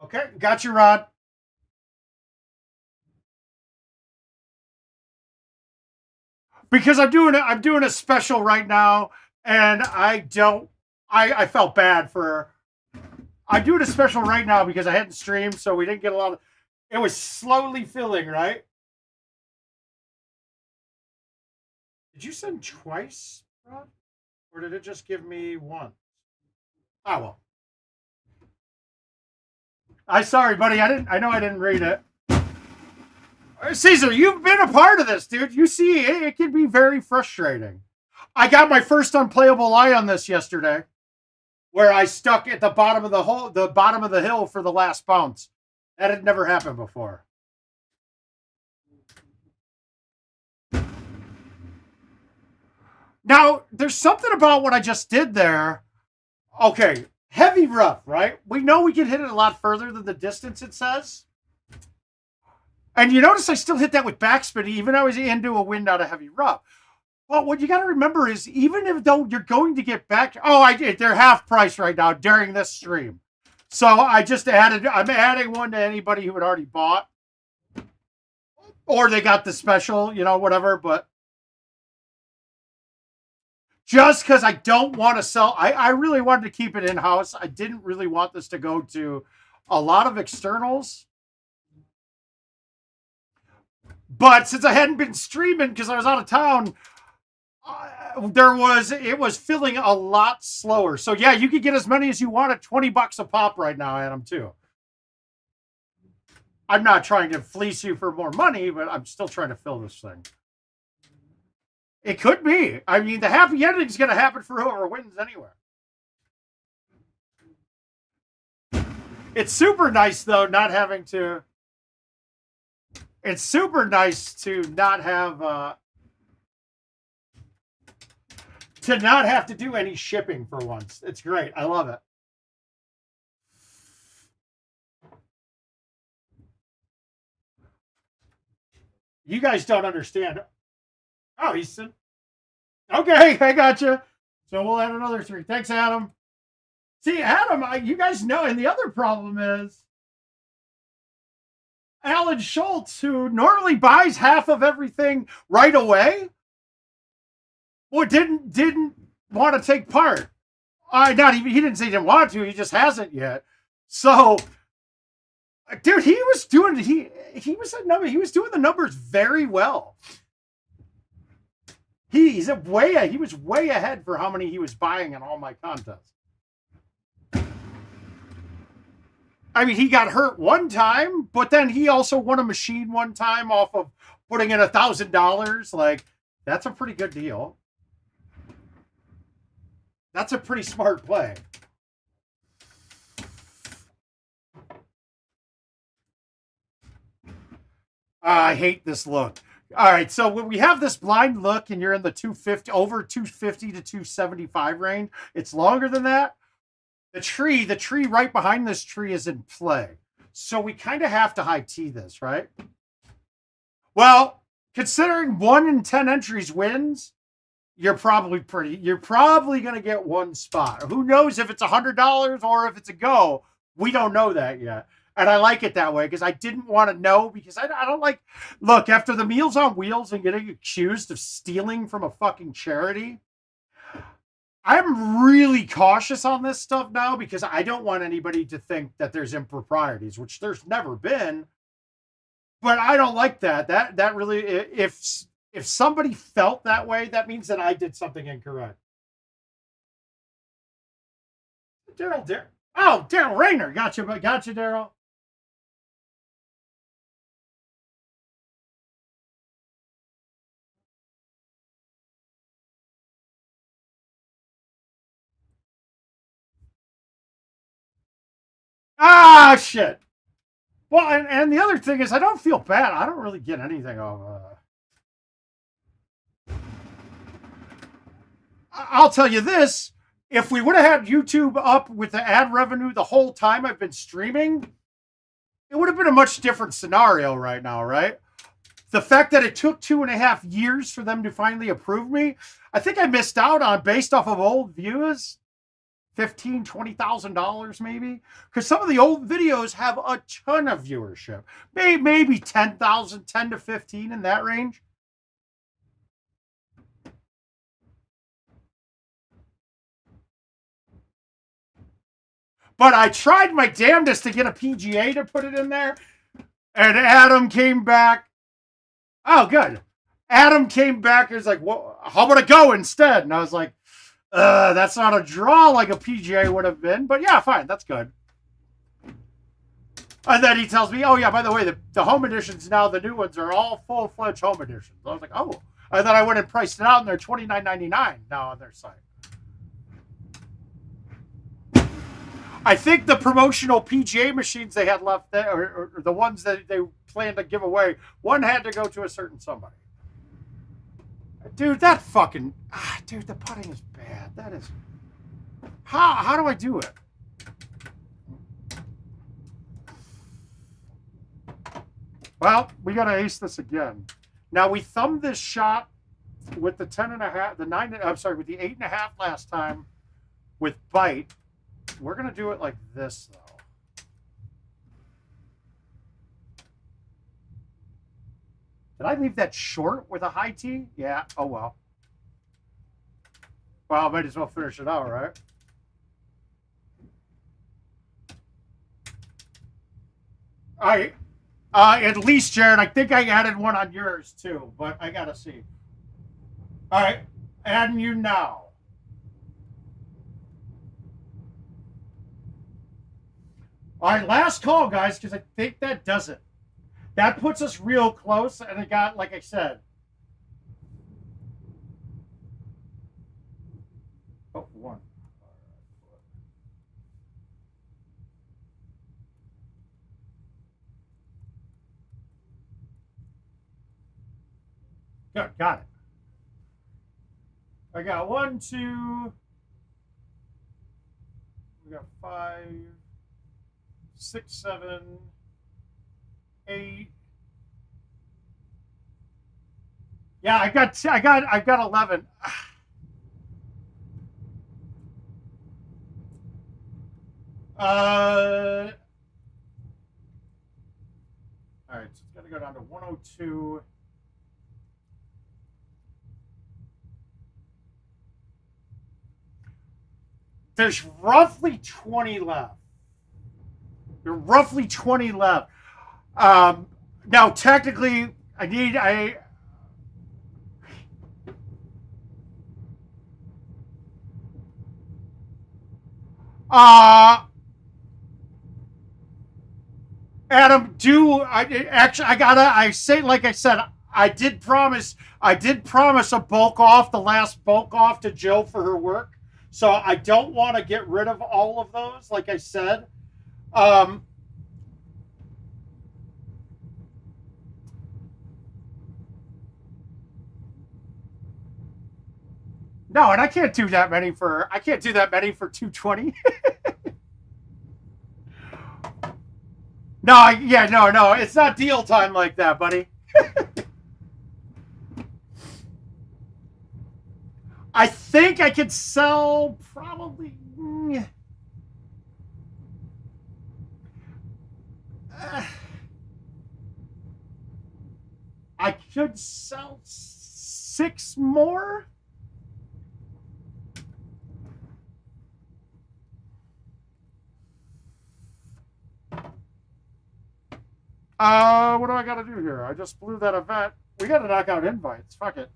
Okay, got you, Rod. Because I'm doing a special right now, and I felt bad for. I'm doing a special right now because I hadn't streamed, so we didn't get a lot of. It was slowly filling, right? Did you send twice, Rod? Or did it just give me one? Oh well. I'm sorry, buddy. I know I didn't read it. Caesar, you've been a part of this, dude. You see, it can be very frustrating. I got my first unplayable lie on this yesterday, where I stuck at the bottom of the hill for the last bounce. That had never happened before. Now, there's something about what I just did there. Okay, heavy rough, right? We know we can hit it a lot further than the distance it says. And you notice I still hit that with backspin, even though I was into a wind out of heavy rough. Well, what you got to remember is even if though you're going to get back, they're half price right now during this stream. So I'm adding one to anybody who had already bought. Or they got the special, whatever, but just because I don't want to sell, I really wanted to keep it in-house. I didn't really want this to go to a lot of externals. But since I hadn't been streaming because I was out of town, it was filling a lot slower. So yeah, you could get as many as you want at $20 a pop right now, Adam, too. I'm not trying to fleece you for more money, but I'm still trying to fill this thing. It could be. I mean, the happy ending is going to happen for whoever wins anyway. It's super nice, though, not having to... It's super nice to not have... to not have to do any shipping for once. It's great. I love it. You guys don't understand. Oh, he's... Okay, I gotcha. So we'll add another 3. Thanks, Adam. See, Adam, you guys know, and the other problem is Alan Schultz, who normally buys half of everything right away, well, didn't want to take part. He didn't say he didn't want to, he just hasn't yet. So, dude, he was doing the numbers very well. He was way ahead for how many he was buying in all my contests. I mean, he got hurt one time, but then he also won a machine one time off of putting in $1,000. Like, that's a pretty good deal. That's a pretty smart play. I hate this look. All right, so when we have this blind look and you're in the 250, over 250 to 275 range, it's longer than that. The tree right behind this tree is in play. So we kind of have to high T this, right? Well, considering 1 in 10 entries wins, you're probably going to get one spot. Who knows if it's $100 or if it's a go? We don't know that yet. And I like it that way because I didn't want to know because I don't like, look, after the Meals on Wheels and getting accused of stealing from a fucking charity, I'm really cautious on this stuff now because I don't want anybody to think that there's improprieties, which there's never been. But I don't like that. That really, if somebody felt that way, that means that I did something incorrect. Daryl. Oh, Daryl Rayner. Gotcha, Daryl. Ah, shit. Well, and the other thing is, I don't feel bad. I don't really get anything of. I'll tell you this: if we would have had YouTube up with the ad revenue the whole time I've been streaming, it would have been a much different scenario right now, right? The fact that it took 2.5 years for them to finally approve me, I think I missed out on, based off of old views, $15,000-$20,000 maybe, because some of the old videos have a ton of viewership, maybe 10,000, 10 to 15 in that range. But I tried my damnedest to get a PGA to put it in there, and Adam came back. Oh, good. Adam came back and was like, "Well, how about a go instead?" And I was like, that's not a draw like a PGA would have been, but yeah, fine, that's good. And then he tells me, "Oh yeah, by the way, the home editions now, the new ones are all full-fledged home editions." I was like, "Oh," and then I went and priced it out, and they're $29.99 now on their site. I think the promotional PGA machines they had left there, or the ones that they planned to give away, one had to go to a certain somebody. Dude, that fucking dude, the putting is bad. That is how do I do it? Well, we gotta ace this again. Now we thumbed this shot with the 10.5, the 9. I'm sorry, with the 8.5 last time with bite. We're gonna do it like this though. Did I leave that short with a high tee? Yeah. Oh well. Well, I might as well finish it out, right? All right. At least, Jared, I think I added one on yours too, but I gotta see. All right, adding you now. All right, last call, guys, because I think that does it. That puts us real close, and it got, like I said. Oh, one. Good, got it. I got 1, 2. We got 5, 6, 7, 8. Yeah, I got 11. All right, so it's got to go down to 102. There's roughly 20 left. There's roughly 20 left. Now, technically, Adam, I say, like I said, I did promise a bulk off, the last bulk off to Jill for her work. So I don't want to get rid of all of those, like I said. No, and I can't do that many for 220. No, no, it's not deal time like that, buddy. I think I could sell probably. I could sell 6 more. What do I got to do here? I just blew that event. We got to knock out invites. Fuck it.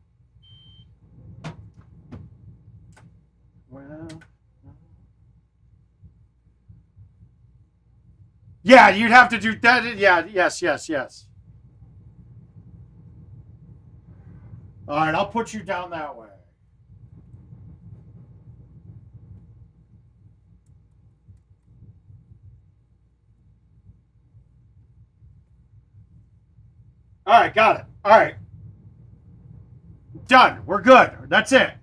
Well, yeah, you'd have to do that. Yeah, yes. All right, I'll put you down that way. All right, got it. All right. Done. We're good. That's it.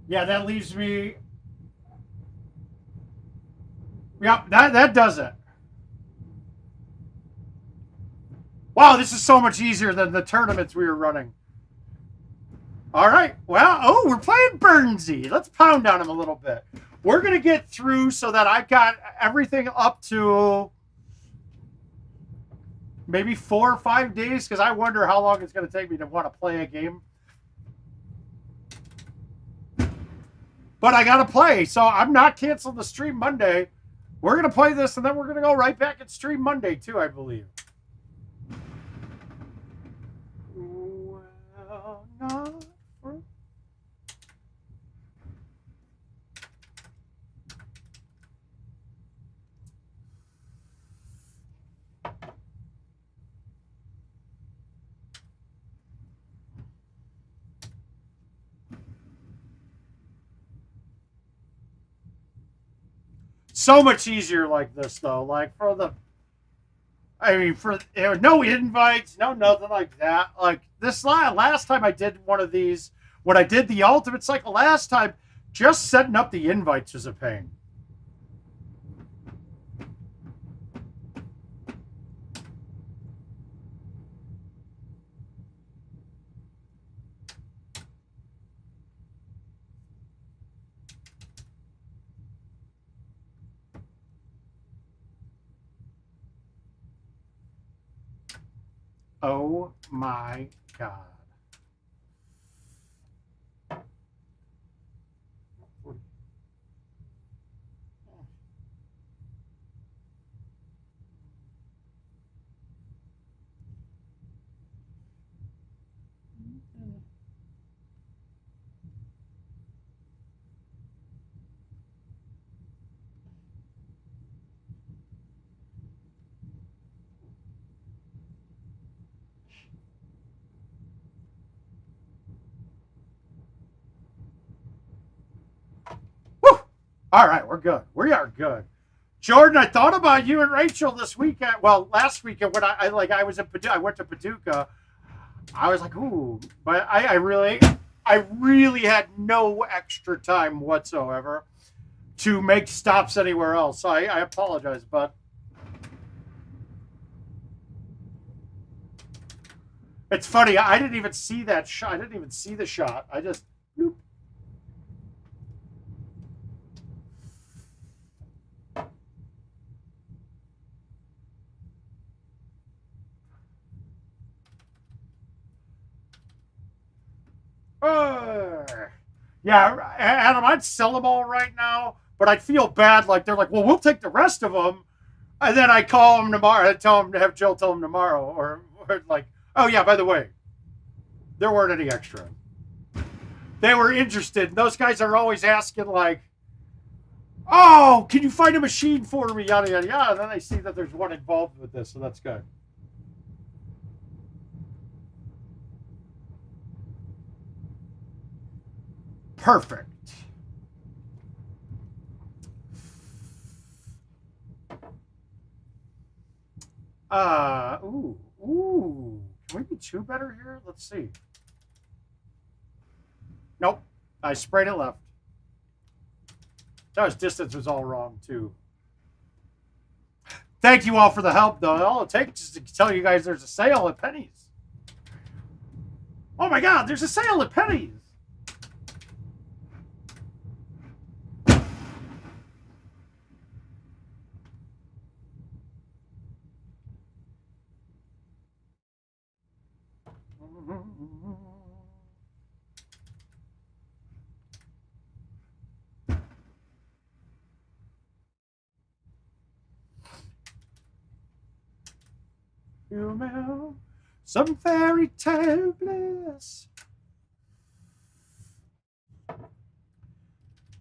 Yeah, that leaves me. Yep, that does it. Wow, this is so much easier than the tournaments we were running. All right. Well, oh, we're playing Burnsy. Let's pound on him a little bit. We're going to get through so that I've got everything up to maybe 4 or 5 days, because I wonder how long it's going to take me to want to play a game. But I got to play, so I'm not canceling the stream Monday. We're going to play this, and then we're going to go right back and stream Monday, too, I believe. Well, not for... So much easier like this, though. Like, for the... I mean, for no invites, no nothing like that. Like, this last time I did one of these, when I did the Ultimate Cycle last time, just setting up the invites was a pain. Oh my God. Woo! All right, we're good. We are good. Jordan, I thought about you and Rachel this weekend. Well, last weekend when I was in I went to Paducah. I was like, ooh, but I really had no extra time whatsoever to make stops anywhere else. So I apologize, but it's funny. I didn't even see that shot. I didn't even see the shot. I just. Whoop. Yeah, Adam, I'd sell them all right now, but I'd feel bad. Like, they're like, well, we'll take the rest of them. And then I call them tomorrow. I tell them to have Jill tell them tomorrow. Or like, oh, yeah, by the way, there weren't any extra. They were interested. Those guys are always asking, like, oh, can you find a machine for me? Yada, yada, yada. And then they see that there's one involved with this, so that's good. Perfect. Ooh. Can we be 2 better here? Let's see. Nope. I sprayed it left. That distance was all wrong, too. Thank you all for the help, though. All it takes is to tell you guys there's a sale at Penny's. Oh, my God. There's a sale at Penny's. some fairy tale bliss.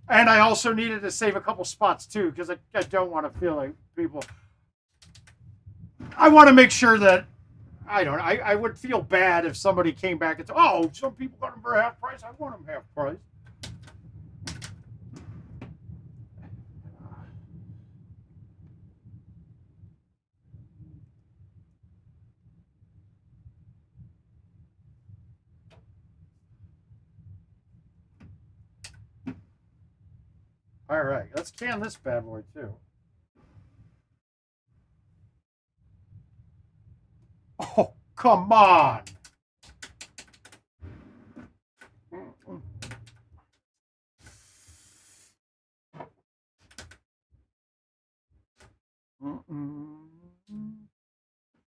And I also needed to save a couple spots too, because I don't want to feel like people. I want to make sure that I would feel bad if somebody came back and said, "Oh, some people got them for half price. I want them half price." All right, let's can this bad boy too. Oh, come on.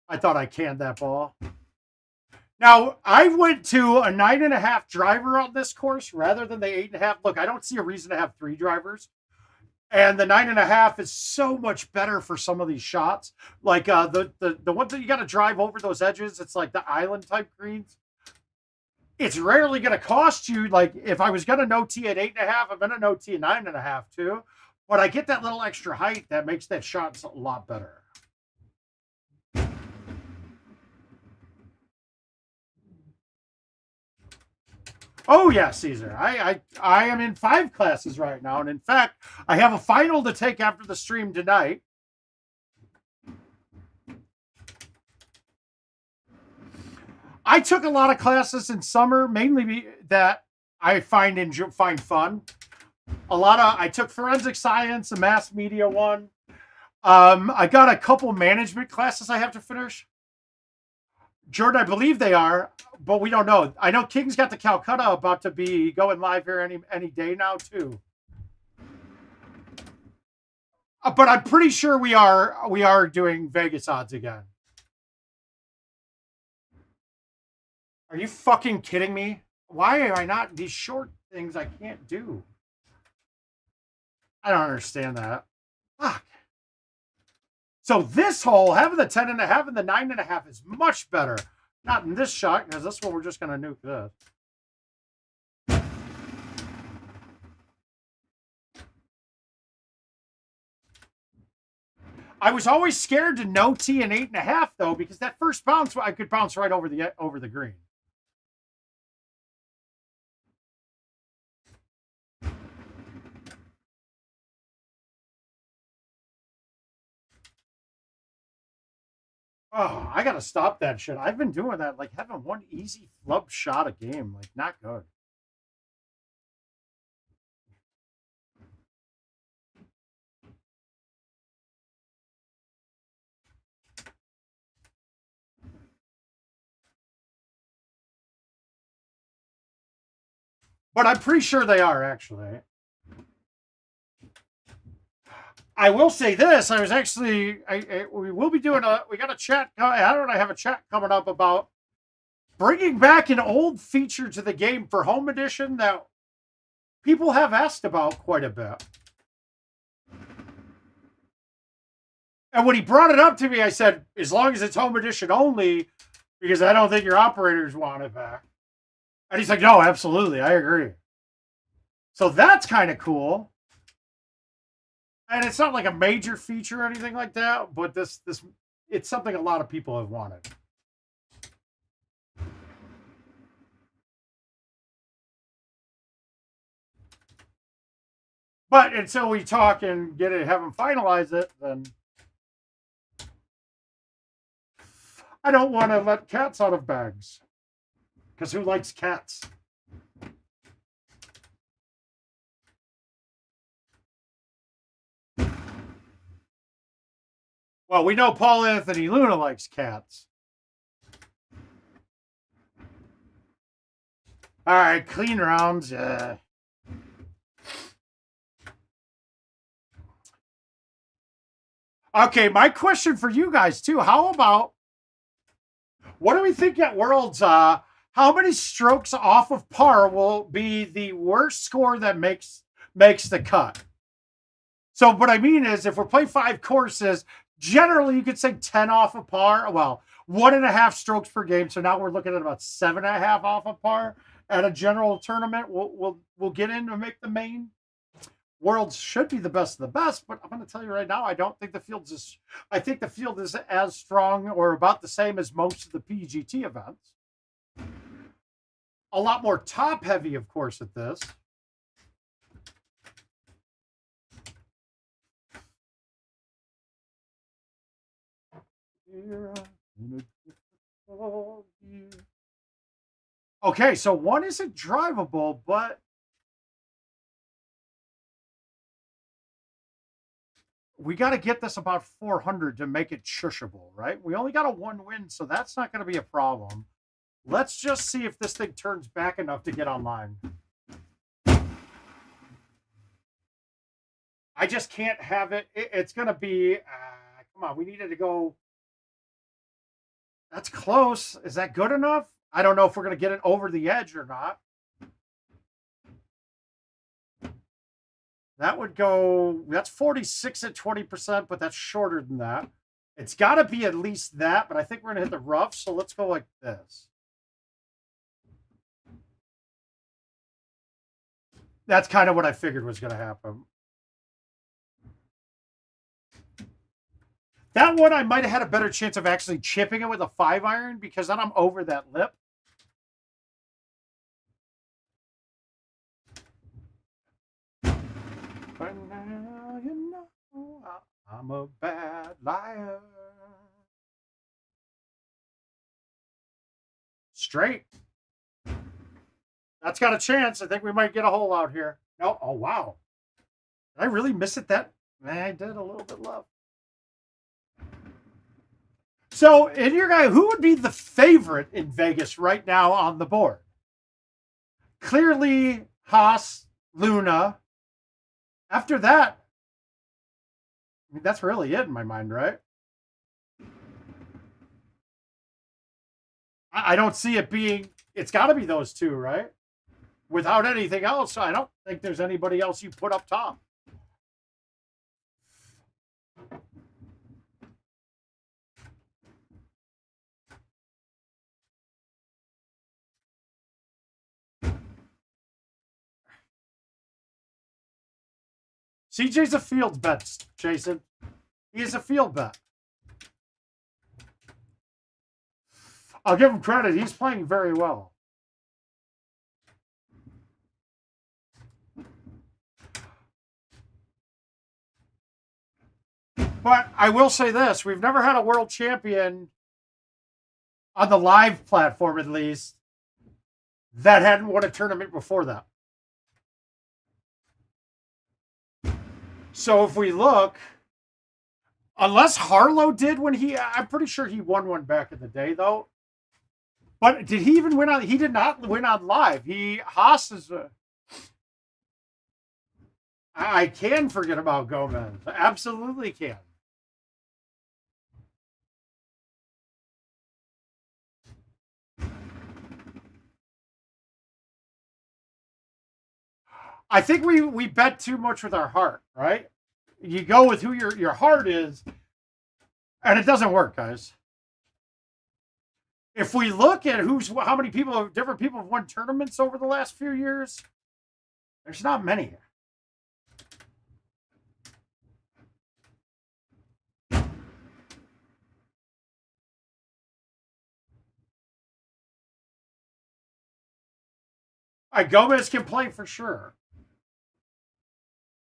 I thought I canned that ball. Now, I went to a 9.5 driver on this course rather than the 8.5. Look, I don't see a reason to have 3 drivers. And the 9.5 is so much better for some of these shots. Like the ones that you got to drive over those edges, it's like the island type greens. It's rarely going to cost you. Like if I was going to no tee at 8.5, I'm going to no tee at 9.5 too. But I get that little extra height that makes that shot a lot better. Oh yeah, Caesar. I am in 5 classes right now, and in fact, I have a final to take after the stream tonight. I took a lot of classes in summer, mainly that I find fun. I took forensic science, a mass media one. I got a couple management classes I have to finish. Jordan, I believe they are, but we don't know. I know King's got the Calcutta about to be going live here any day now too. But I'm pretty sure we are doing Vegas odds again. Are you fucking kidding me? Why am I not these short things I can't do? I don't understand that. Fuck. So this hole, having the 10.5 and the 9.5 is much better. Not in this shot, because this one we're just going to nuke this. I was always scared to no tee an 8.5 though, because that first bounce I could bounce right over the green. Oh, I gotta stop that shit. I've been doing that, like having one easy flub shot a game, like not good. But I'm pretty sure they are actually. I will say this: I was actually, we will be doing we got a chat. Adam and I have a chat coming up about bringing back an old feature to the game for Home Edition that people have asked about quite a bit. And when he brought it up to me, I said, as long as it's Home Edition only, because I don't think your operators want it back. And he's like, no, absolutely, I agree. So that's kind of cool. And it's not like a major feature or anything like that, but this it's something a lot of people have wanted. But until we talk and have them finalize it, then I don't want to let cats out of bags. Because who likes cats? Well, we know Paul Anthony Luna likes cats. All right, clean rounds. Okay, my question for you guys too. How about, what do we think at Worlds? How many strokes off of par will be the worst score that makes the cut? So what I mean is, if we're playing 5 courses, generally you could say 10 off of par. Well, 1.5 strokes per game. So now we're looking at about 7.5 off of par at a general tournament. We'll get in to make the main. Worlds should be the best of the best, but I'm going to tell you right now, I don't think the field's as. I think the field is as strong or about the same as most of the PGT events. A lot more top heavy, of course, at this. Okay, so one isn't drivable, but we got to get this about 400 to make it shushable, right? We only got a 1 win, so that's not going to be a problem. Let's just see if this thing turns back enough to get online. I just can't have it. It's going to be, come on, we needed to go. That's close. Is that good enough? I don't know if we're going to get it over the edge or not. That would go, that's 46 at 20%, but that's shorter than that. It's got to be at least that, but I think we're going to hit the rough, so let's go like this. That's kind of what I figured was going to happen. That one, I might have had a better chance of actually chipping it with a 5-iron because then I'm over that lip. But now you know I'm a bad liar. Straight. That's got a chance. I think we might get a hole out here. No. Oh, wow. Did I really miss it that? I did a little bit low. So, in your guy, who would be the favorite in Vegas right now on the board? Clearly, Haas, Luna. After that, I mean, that's really it in my mind, right? I don't see it being, it's got to be those two, right? Without anything else, I don't think there's anybody else you put up top. CJ's a field bet, Jason. He is a field bet. I'll give him credit. He's playing very well. But I will say this. We've never had a world champion on the live platform, at least, that hadn't won a tournament before that. So if we look, unless Harlow did when I'm pretty sure he won one back in the day, though. But did he even win on? He did not win on live. Haas is. I can forget about Gomez. I absolutely can. I think we bet too much with our heart, right? You go with who your heart is, and it doesn't work, guys. If we look at how many different people have won tournaments over the last few years, there's not many. Gomez can play for sure.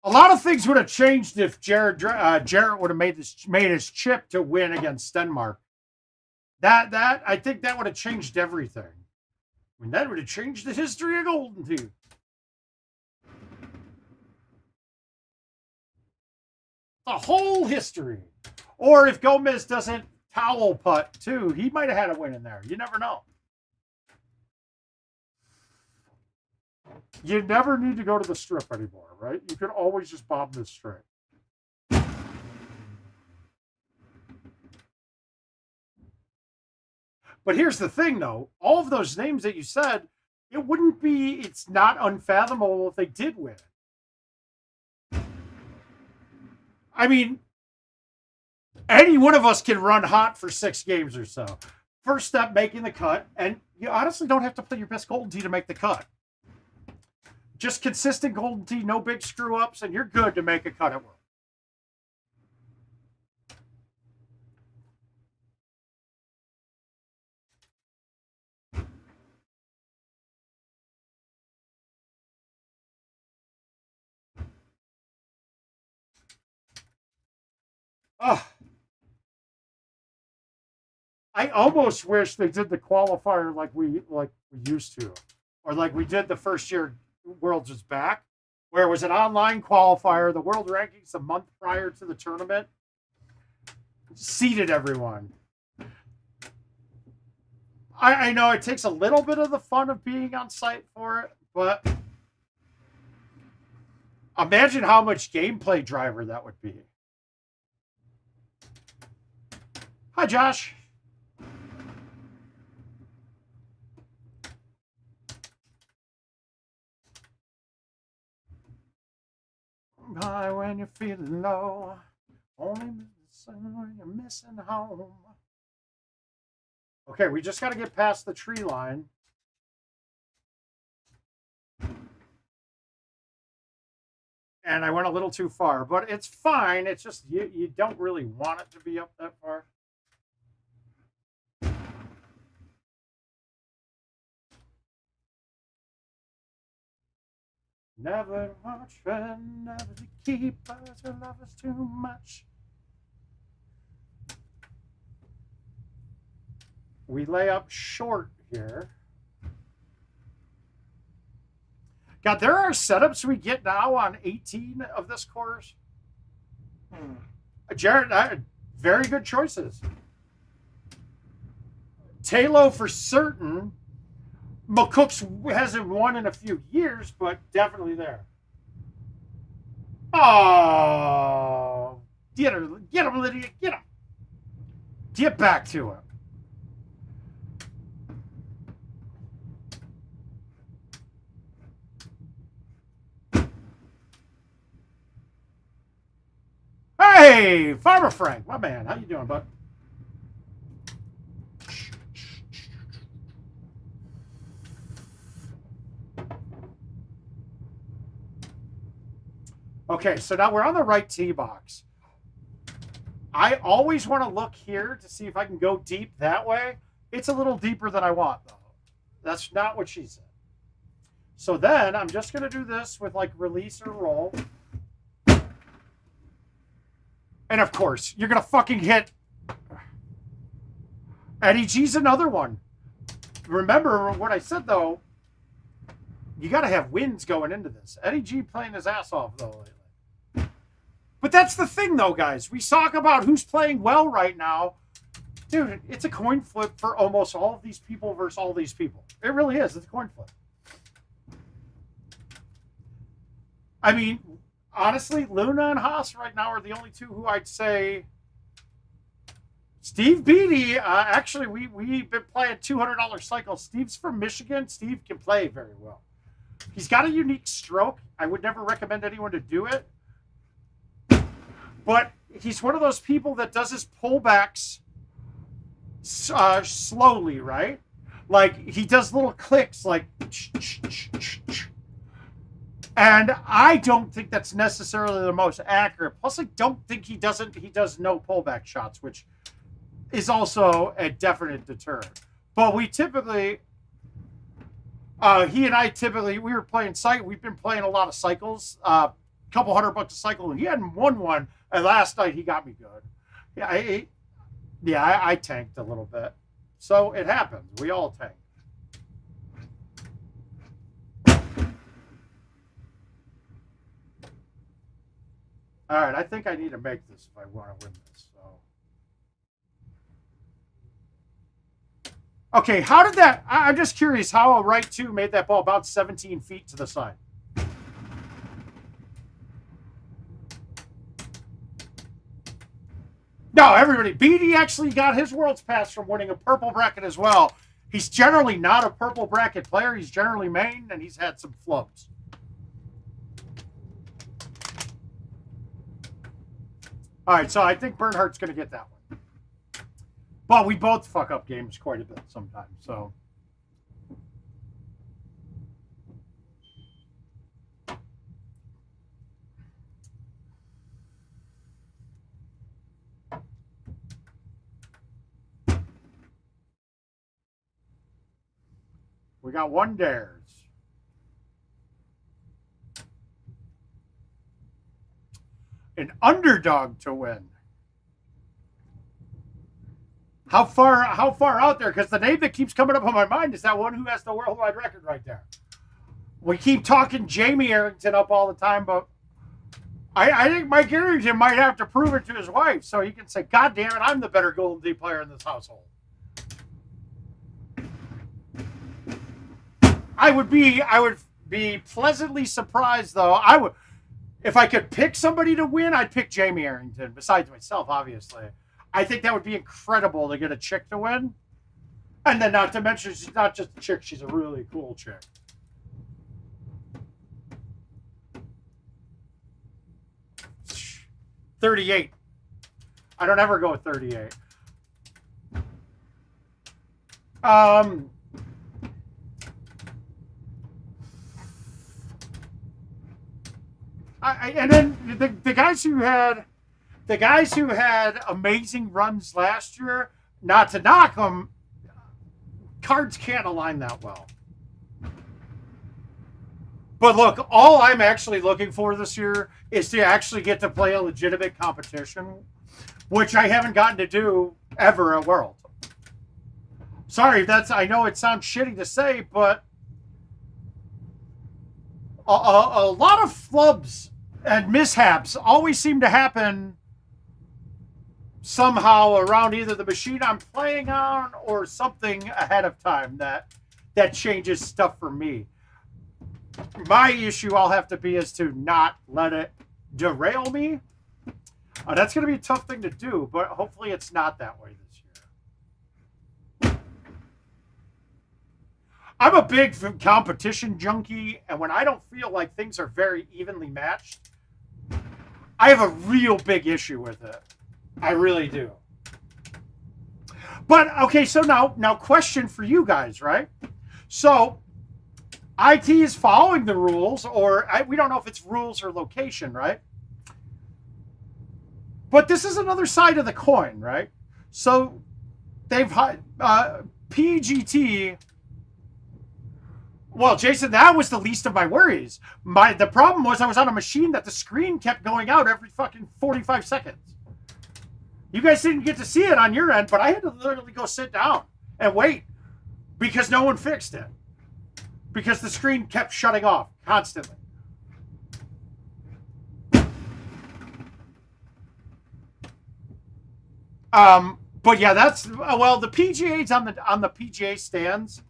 A lot of things would have changed if Jarrett would have made his chip to win against Denmark. That I think that would have changed everything. I mean, that would have changed the history of GoldenTeeTV. The whole history. Or if Gomez doesn't towel putt too, he might have had a win in there. You never know. You never need to go to the strip anymore, right? You can always just bomb this straight. But here's the thing, though. All of those names that you said, it's not unfathomable if they did win. I mean, Any one of us can run hot for 6 games or so. First step, making the cut, and you honestly don't have to play your best Golden Tee to make the cut. Just consistent Golden Tee, no big screw-ups, and you're good to make a cut at World. Oh, I almost wish they did the qualifier like we used to, or like we did the first year Worlds was back, where it was an online qualifier. The world rankings a month prior to the tournament seeded everyone. I know it takes a little bit of the fun of being on site for it, but imagine how much gameplay driver that would be. Hi, Josh. Hi, when you're feeling low, only missing when you're missing home. Okay, we just got to get past the tree line. And I went a little too far, but it's fine. It's just you don't really want it to be up that far. Never much friend, never to keep us, who love us too much. We lay up short here. God, there are setups we get now on 18 of this course. Jared, very good choices. Talo for certain. McCook's hasn't won in a few years, but definitely there. Oh, get him, Lydia, get him. Get back to him. Hey, Farmer Frank, my man, how you doing, bud? Okay, so now we're on the right tee box. I always want to look here to see if I can go deep that way. It's a little deeper than I want, though. That's not what she said. So then I'm just going to do this with like release or roll. And of course, you're going to fucking hit. Eddie G's another one. Remember what I said, though. You got to have wins going into this. Eddie G playing his ass off, though, lately. But that's the thing, though, guys. We talk about who's playing well right now. Dude, it's a coin flip for almost all of these people versus all these people. It really is. It's a coin flip. I mean, honestly, Luna and Haas right now are the only two who I'd say. Steve Beatty, actually, we've been playing $200 cycles. Steve's from Michigan. Steve can play very well. He's got a unique stroke. I would never recommend anyone to do it. But he's one of those people that does his pullbacks slowly, right? Like, he does little clicks like... And I don't think that's necessarily the most accurate. Plus, I don't think he does no pullback shots, which is also a definite deterrent. But we typically... he and I typically, we were playing we've been playing a lot of cycles, couple $100 a cycle, and he hadn't won one, and last night he got me good. I tanked a little bit. So it happens. We all tank. All right, I think I need to make this if I want to win this. Okay, how did that... I'm just curious how a right two made that ball about 17 feet to the side. No, everybody. Beatty actually got his World's Pass from winning a purple bracket as well. He's generally not a purple bracket player. He's generally main, and he's had some flubs. All right, so I think Bernhardt's going to get that one. But we both fuck up games quite a bit sometimes, so. We got one dares. An underdog to win. How far out there? Because the name that keeps coming up on my mind is that one who has the worldwide record right there. We keep talking Jamie Arrington up all the time, but I think Mike Arrington might have to prove it to his wife so he can say, God damn it, I'm the better Golden Tee player in this household. I would be pleasantly surprised, though. If I could pick somebody to win, I'd pick Jamie Arrington, besides myself, obviously. I think that would be incredible to get a chick to win. And then not to mention, she's not just a chick, she's a really cool chick. $38. I don't ever go with 38. And then the guys who had amazing runs last year, not to knock them, cards can't align that well. But look, all I'm actually looking for this year is to actually get to play a legitimate competition, which I haven't gotten to do ever at World. Sorry, I know it sounds shitty to say, but a lot of flubs and mishaps always seem to happen somehow around either the machine I'm playing on or something ahead of time that changes stuff for me. My issue I'll have to be is to not let it derail me. That's going to be a tough thing to do, but hopefully it's not that way this year. I'm a big competition junkie, and when I don't feel like things are very evenly matched, I have a real big issue with it. I really do. But, okay, so now question for you guys, right? So, IT is following the rules, or we don't know if it's rules or location, right? But this is another side of the coin, right? So, they've PGT. Well, Jason, that was the least of my worries. The problem was I was on a machine that the screen kept going out every fucking 45 seconds. You guys didn't get to see it on your end, but I had to literally go sit down and wait because no one fixed it. Because the screen kept shutting off constantly. But yeah, the PGAs on the PGA stands.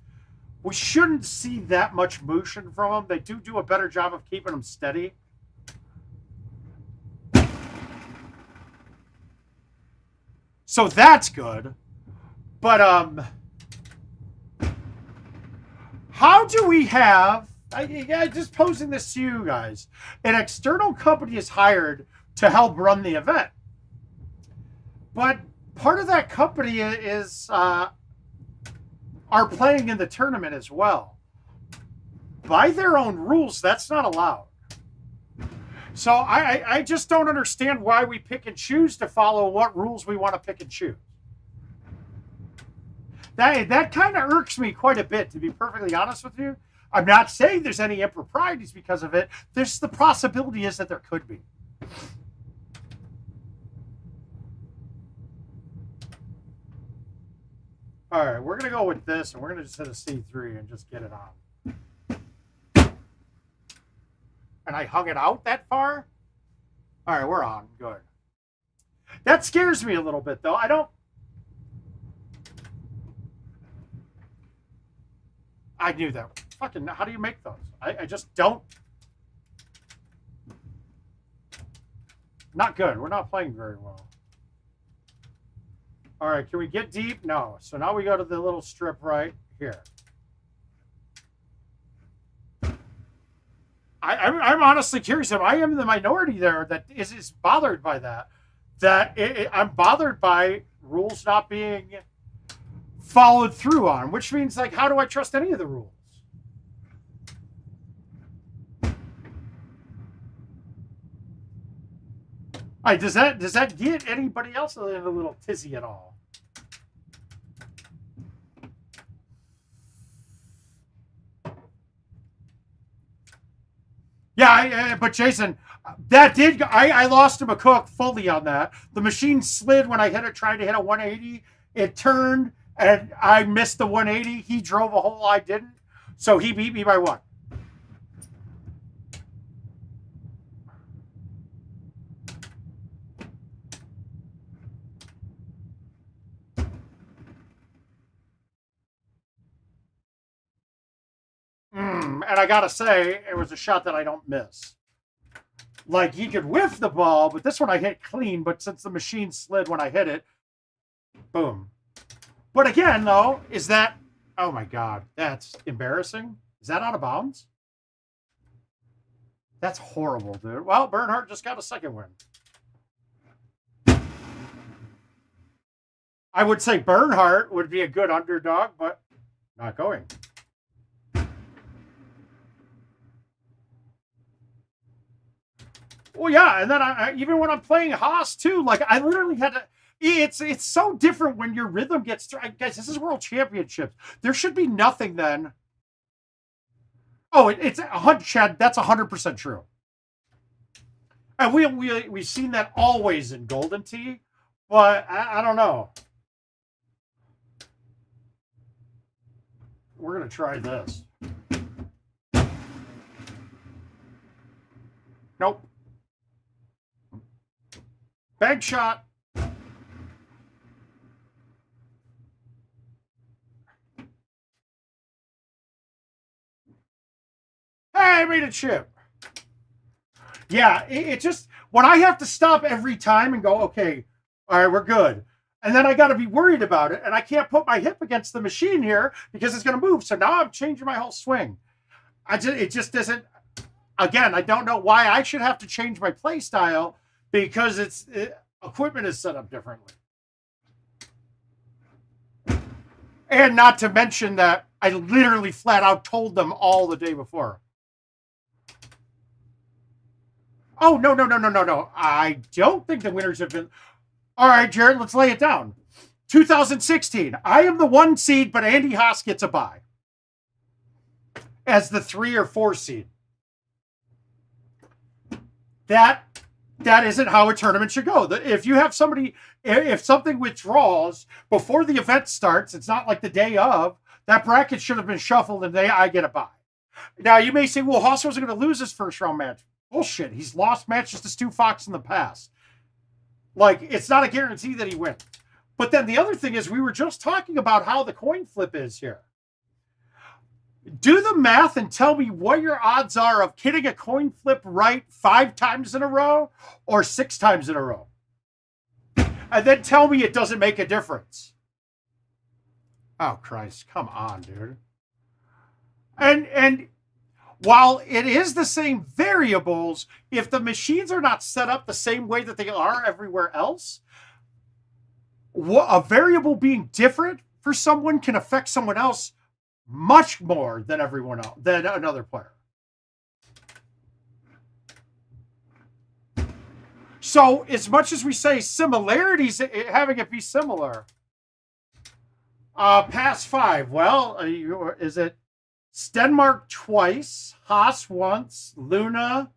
We shouldn't see that much motion from them. They do a better job of keeping them steady. So that's good. But how do we have, just posing this to you guys, an external company is hired to help run the event. But part of that company is are playing in the tournament as well. By their own rules, that's not allowed. So I just don't understand why we pick and choose to follow what rules we want to pick and choose. That kind of irks me quite a bit, to be perfectly honest with you. I'm not saying there's any improprieties because of it. There's the possibility is that there could be. All right, we're going to go with this, and we're going to just hit a C3 and just get it on. And I hung it out that far? All right, we're on. Good. That scares me a little bit, though. I knew that. Fucking, how do you make those? I just don't. Not good. We're not playing very well. All right, can we get deep? No. So now we go to the little strip right here. I'm honestly curious if I am the minority there that is bothered by that. that I'm bothered by rules not being followed through on, which means, like, how do I trust any of the rules? All right, does that get anybody else in a little tizzy at all? Yeah, but Jason, that did. I lost him a cook fully on that. The machine slid when I hit it, tried to hit a 180. It turned, and I missed the 180. He drove a hole, I didn't. So he beat me by one. And I gotta say, it was a shot that I don't miss. Like, he could whiff the ball, but this one I hit clean. But since the machine slid when I hit it, boom. But again, though, is that, oh my God, that's embarrassing. Is that out of bounds? That's horrible, dude. Well, Bernhardt just got a second win. I would say Bernhardt would be a good underdog, but not going. Well, yeah, and then even when I'm playing Haas too, like, I literally had to. It's so different when your rhythm gets. Guys, this is World Championships. There should be nothing then. Oh, it's 100, Chad. That's 100% true. And we've seen that always in Golden Tee, but I don't know. We're gonna try this. Nope. Bag shot. Hey, I made a chip. Yeah, it just, when I have to stop every time and go, okay, all right, we're good. And then I got to be worried about it. And I can't put my hip against the machine here because it's going to move. So now I'm changing my whole swing. It just doesn't, again, I don't know why I should have to change my play style because equipment is set up differently. And not to mention that I literally flat out told them all the day before. Oh, no. I don't think the winners have been. All right, Jared, let's lay it down. 2016, I am the 1 seed, but Andy Haas gets a bye as the 3 or 4 seed. That isn't how a tournament should go. If you have somebody, if something withdraws before the event starts, it's not like the day of, that bracket should have been shuffled and I get a bye. Now, you may say, well, Haas wasn't going to lose his first round match. Bullshit. He's lost matches to Stu Fox in the past. Like, it's not a guarantee that he wins. But then the other thing is, we were just talking about how the coin flip is here. Do the math and tell me what your odds are of getting a coin flip right 5 times in a row or 6 times in a row. And then tell me it doesn't make a difference. Oh, Christ. Come on, dude. And while it is the same variables, if the machines are not set up the same way that they are everywhere else, a variable being different for someone can affect someone else much more than everyone else, than another player. So as much as we say similarities, having it be similar, pass 5. Well, is it Stenmark twice, Haas once, Luna,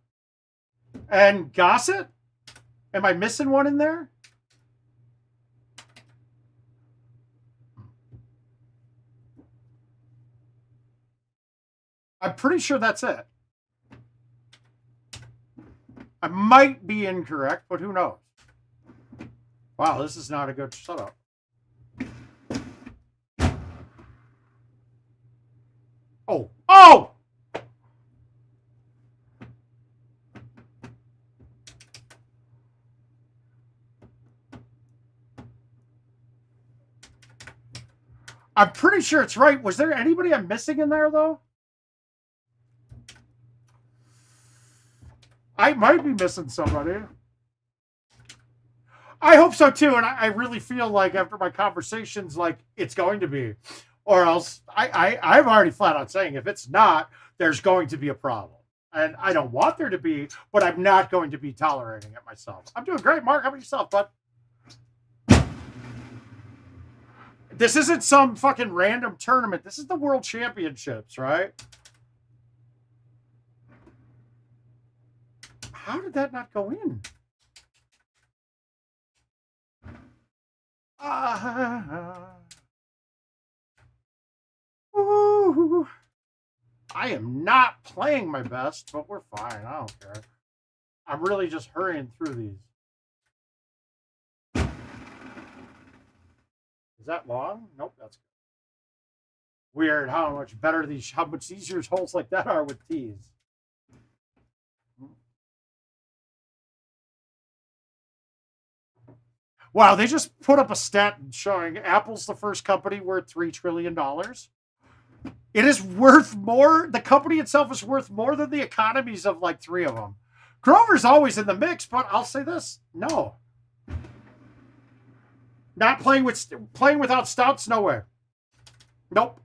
and Gossett? Am I missing one in there? I'm pretty sure that's it. I might be incorrect, but who knows? Wow, this is not a good setup. Oh! I'm pretty sure it's right. Was there anybody I'm missing in there, though? I might be missing somebody. I hope so too, and I really feel like after my conversations, like it's going to be, or else I'm already flat out saying if it's not, there's going to be a problem, and I don't want there to be, but I'm not going to be tolerating it myself. I'm doing great, Mark. How about yourself, bud? This isn't some fucking random tournament. This is the World Championships, right? How did that not go in? Ooh. I am not playing my best, but we're fine. I don't care. I'm really just hurrying through these. Is that long? Nope, that's good. Weird how much easier holes like that are with tees. Wow, they just put up a stat showing Apple's the first company worth $3 trillion. It is worth more. The company itself is worth more than the economies of like 3 of them. Grover's always in the mix, but I'll say this: no. Not playing without Stouts, nowhere. Nope.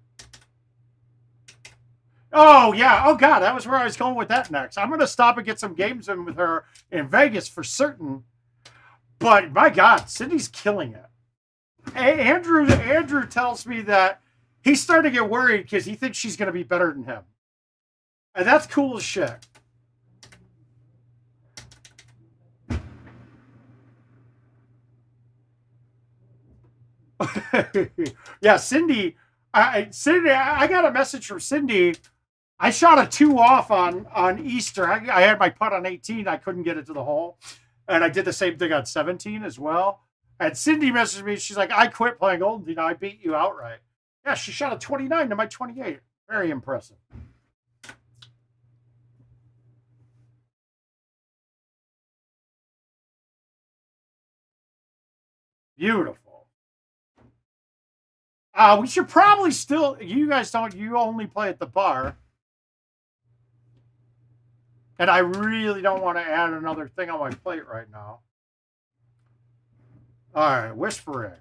Oh yeah. Oh god, that was where I was going with that next. I'm gonna stop and get some games in with her in Vegas for certain. But my God, Cindy's killing it. Andrew tells me that he's starting to get worried because he thinks she's going to be better than him. And that's cool as shit. Yeah, Cindy, I got a message from Cindy. I shot a 2 off on Easter. I had my putt on 18. I couldn't get it to the hole. And I did the same thing on 17 as well. And Cindy messaged me. She's like, I quit playing GoldenTeeTV. I beat you outright. Yeah, she shot a 29 to my 28. Very impressive. Beautiful. We should probably still, you guys you only play at the bar. And I really don't want to add another thing on my plate right now. All right, whispering.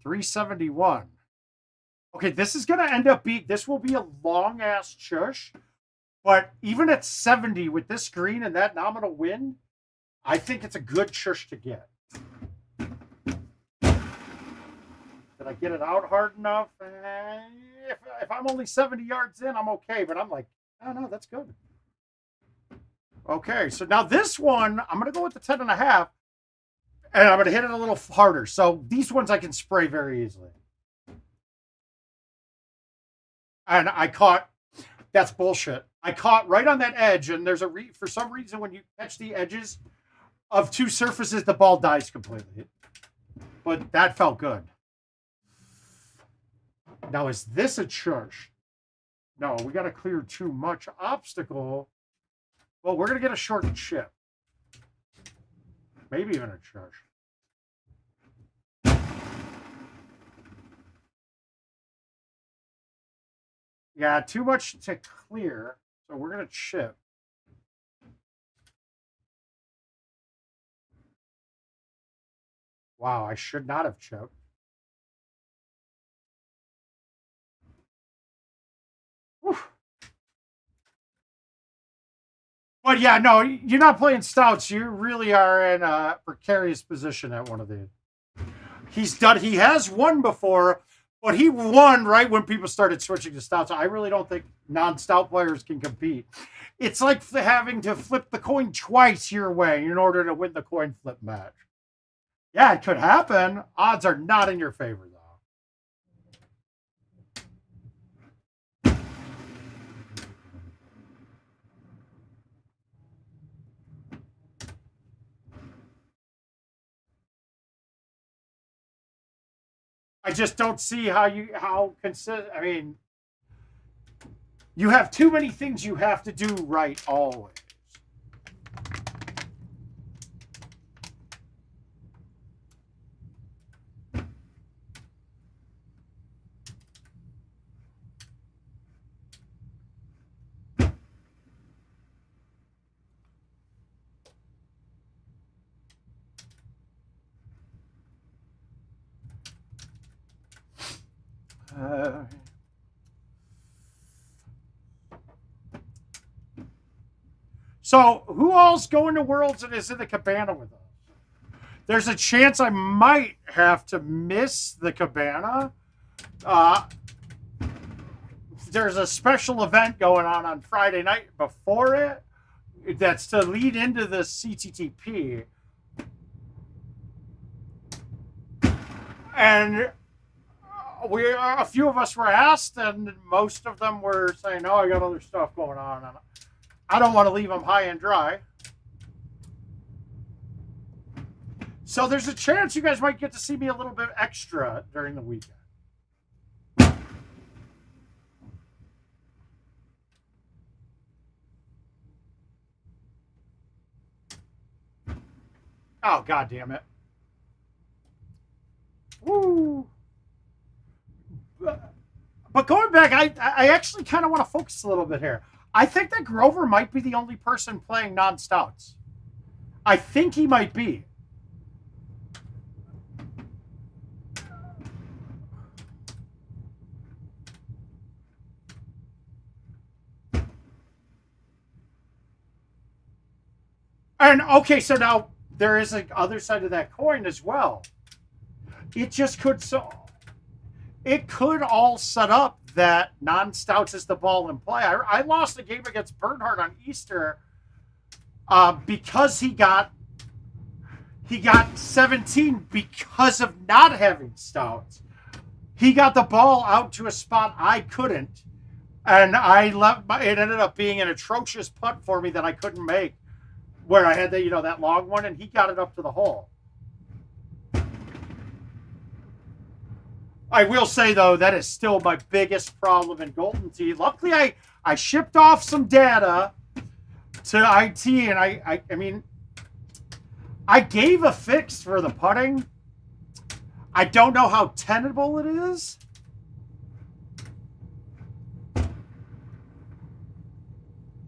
$371. Okay, this is going to end up this will be a long ass chush. But even at 70 with this green and that nominal win, I think it's a good chush to get. Did I get it out hard enough? If I'm only 70 yards in, I'm okay. But I'm like, oh no, that's good. Okay, so now this one, I'm going to go with the 10.5. And I'm going to hit it a little harder. So these ones I can spray very easily. And I caught, that's bullshit. I caught right on that edge. And there's for some reason, when you catch the edges of 2 surfaces, the ball dies completely. But that felt good. Now, is this a church? No, we got to clear too much obstacle. Well, we're going to get a short chip. Maybe even a church. Yeah, too much to clear. So we're going to chip. Wow, I should not have chipped. But yeah, no, you're not playing Stouts. You really are in a precarious position at one of these. He has won before, but he won right when people started switching to Stouts. I really don't think non-Stout players can compete. It's like having to flip the coin twice your way in order to win the coin flip match. Yeah, it could happen. Odds are not in your favor, though. I just don't see how consistent. I mean, you have too many things you have to do right always. So, who all's going to Worlds and is in the cabana with us? There's a chance I might have to miss the cabana. There's a special event going on Friday night before it that's to lead into the CTTP. And a few of us were asked, and most of them were saying, "No, I got other stuff going on, and I don't want to leave them high and dry." So there's a chance you guys might get to see me a little bit extra during the weekend. Oh, God damn it. Woo. But going back, I actually kind of want to focus a little bit here. I think that Grover might be the only person playing non-stouts. I think he might be. And okay, so now there is an other side of that coin as well. It just could it could all set up that non-stouts is the ball in play. I lost a game against Bernhardt on Easter because he got 17 because of not having stouts. He got the ball out to a spot I couldn't, and it ended up being an atrocious putt for me that I couldn't make, where I had that long one, and he got it up to the hole. I will say, though, that is still my biggest problem in GoldenTee. Luckily, I shipped off some data to IT, and I mean, I gave a fix for the putting. I don't know how tenable it is.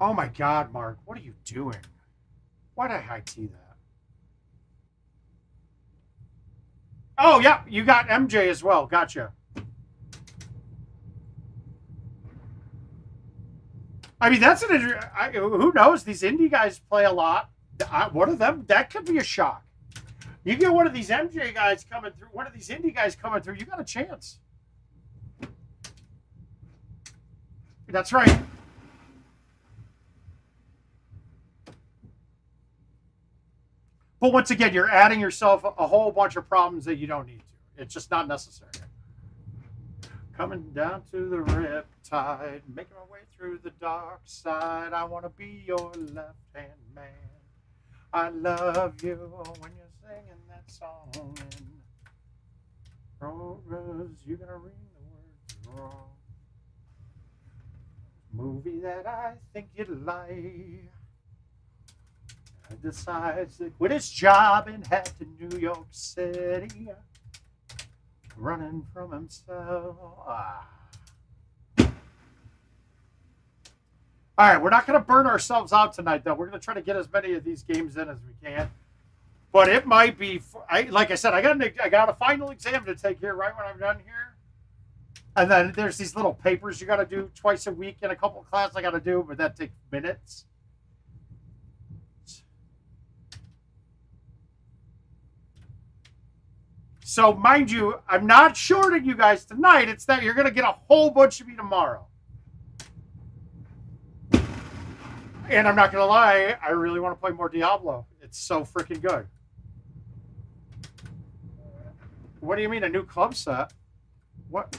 Oh, my God, Mark. What are you doing? Why did I IT that? Oh, yeah, you got MJ as well. Gotcha. I mean, that's who knows? These indie guys play a lot. One of them, that could be a shock. You get one of these MJ guys coming through, one of these indie guys coming through, you got a chance. That's right. But once again, you're adding yourself a whole bunch of problems that you don't need to. It's just not necessary. Coming down to the riptide, making my way through the dark side. I want to be your left-hand man. I love you when you're singing that song. And Rose, you're going to read the words wrong. Movie that I think you'd like. Decides to quit his job and head to New York City, running from himself. All right, we're not going to burn ourselves out tonight, though. We're going to try to get as many of these games in as we can. But it might be, like I said, I got a final exam to take here right when I'm done here. And then there's these little papers you got to do twice a week and a couple of classes I got to do, but that takes minutes. So, mind you, I'm not shorting you guys tonight. It's that you're going to get a whole bunch of me tomorrow. And I'm not going to lie, I really want to play more Diablo. It's so freaking good. What do you mean, a new club set? What?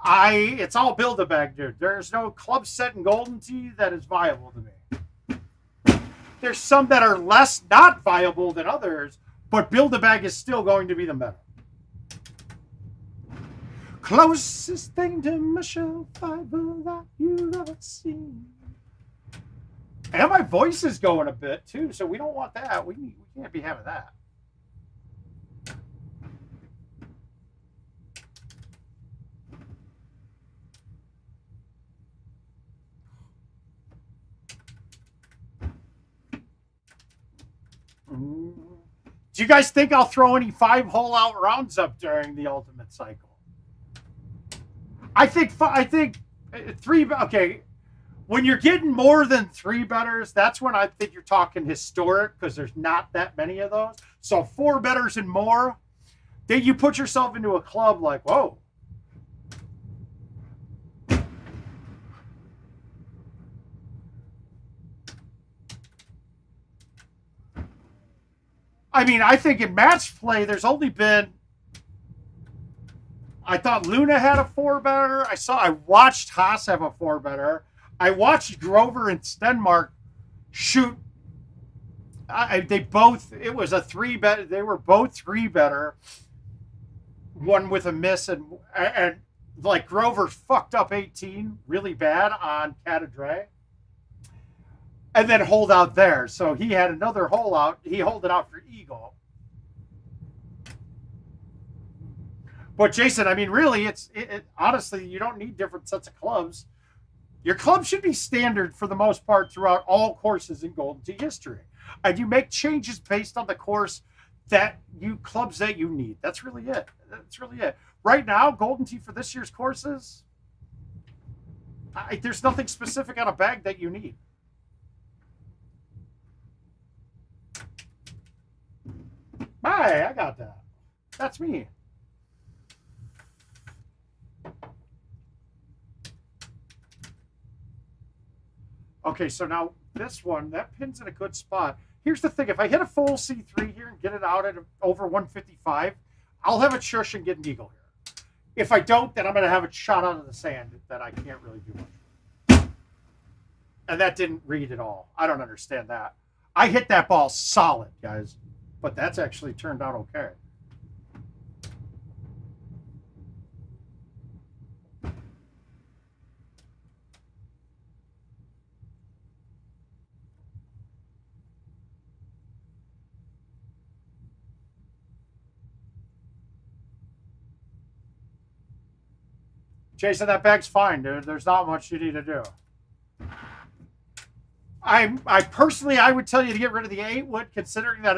It's all Build-A-Bag, dude. There's no club set in GoldenTee that is viable to me. There's some that are less not viable than others, but Build-A-Bag is still going to be the meta. Closest thing to Michelle Pfeiffer that you've ever seen. And my voice is going a bit, too, so we don't want that. We can't be having that. Do you guys think I'll throw any 5-hole out rounds up during the ultimate cycle? I think 3. Okay, when you're getting more than 3 betters, that's when I think you're talking historic, because there's not that many of those. So 4 betters and more, then you put yourself into a club like, whoa. I mean, I think in match play, there's only been, I thought Luna had a 4-better. I watched Haas have a 4-better. I watched Grover and Stenmark shoot. It was a 3-better. They were both 3-better. One with a miss, and like Grover fucked up 18 really bad on Catadre. And then hold out there. So he had another hole out. He holed it out for Eagle. But Jason, I mean, really, honestly, you don't need different sets of clubs. Your club should be standard for the most part throughout all courses in Golden Tee history. And you make changes based on the course clubs that you need. That's really it. That's really it. Right now, Golden Tee for this year's courses, there's nothing specific on a bag that you need. Hi, I got that. That's me. Okay, so now this one, that pin's in a good spot. Here's the thing. If I hit a full C3 here and get it out at over 155, I'll have a shush and get an eagle here. If I don't, then I'm going to have it shot out of the sand that I can't really do much. And that didn't read at all. I don't understand that. I hit that ball solid, guys. But that's actually turned out okay. Jason, that bag's fine, dude. There's not much you need to do. I personally, I would tell you to get rid of the 8-wood, considering that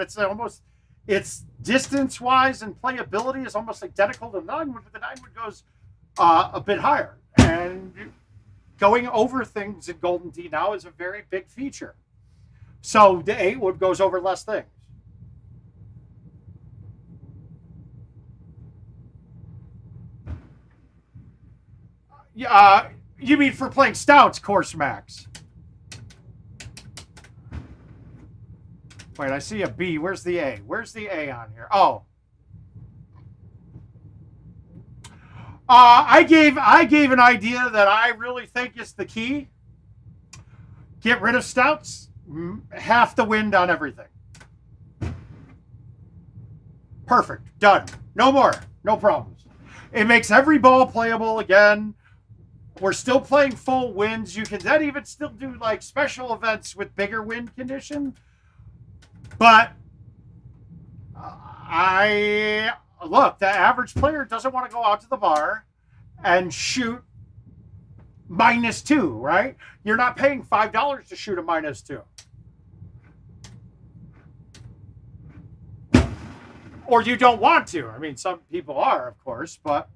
it's distance-wise and playability is almost identical to the 9-wood, but the 9-wood goes a bit higher. And going over things in Golden Tee now is a very big feature. So the 8-wood goes over less things. You mean for playing Stouts, Course Max? Wait, I see a B. Where's the A? Where's the A on here? Oh. I gave an idea that I really think is the key. Get rid of Stouts. Half the wind on everything. Perfect. Done. No more. No problems. It makes every ball playable again. We're still playing full winds. You can then even still do like special events with bigger wind condition. But look, the average player doesn't want to go out to the bar and shoot -2, right? You're not paying $5 to shoot a -2. Or you don't want to. I mean, some people are, of course, but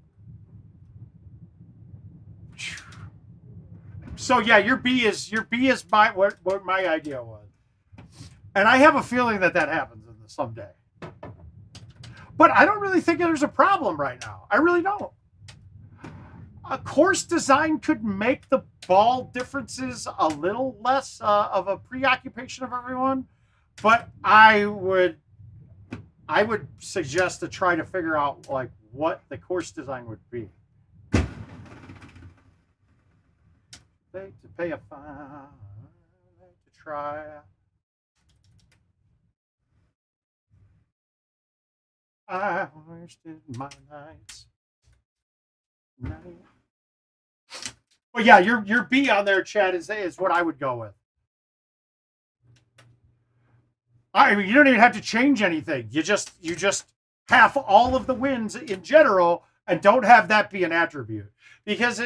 so yeah, your B is what my idea was. And I have a feeling that happens someday. But I don't really think there's a problem right now. I really don't. A course design could make the ball differences a little less of a preoccupation of everyone. But I would suggest to try to figure out like what the course design would be. To pay a fine to try. I wasted my nights. Well, yeah, your B on there, Chad, is what I would go with. I mean, you don't even have to change anything. You just half all of the wins in general, and don't have that be an attribute. Because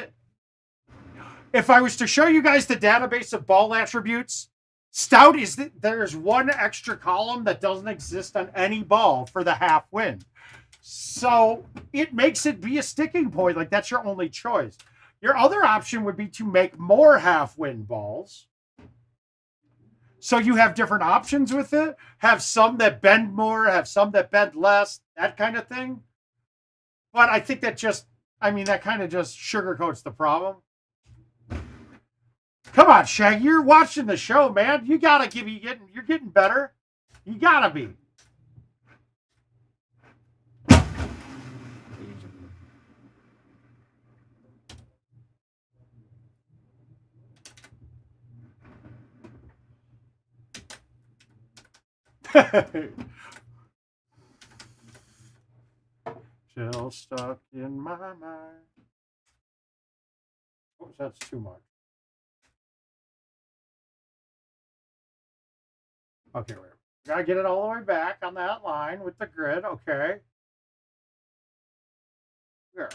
if I was to show you guys the database of ball attributes Stout is that there's one extra column that doesn't exist on any ball for the half wind. So it makes it be a sticking point. Like that's your only choice. Your other option would be to make more half wind balls. So you have different options with it. Have some that bend more, have some that bend less, that kind of thing. But I think that that kind of just sugarcoats the problem. Come on, Shaggy, you're watching the show, man. You gotta you're getting better. You gotta be. Still stuck in my mind. Oops, that's too much. Okay, wait. Gotta get it all the way back on that line with the grid. Okay. There.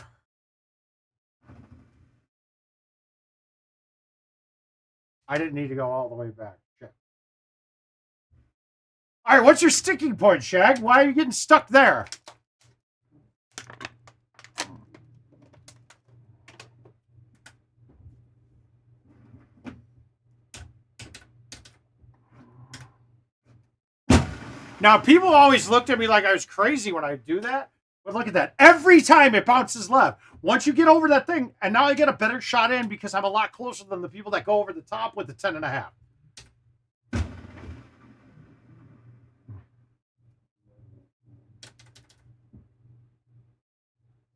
I didn't need to go all the way back. Shit. All right, what's your sticking point, Shag? Why are you getting stuck there? Now, people always looked at me like I was crazy when I do that. But look at that. Every time it bounces left. Once you get over that thing, and now I get a better shot in because I'm a lot closer than the people that go over the top with the 10.5.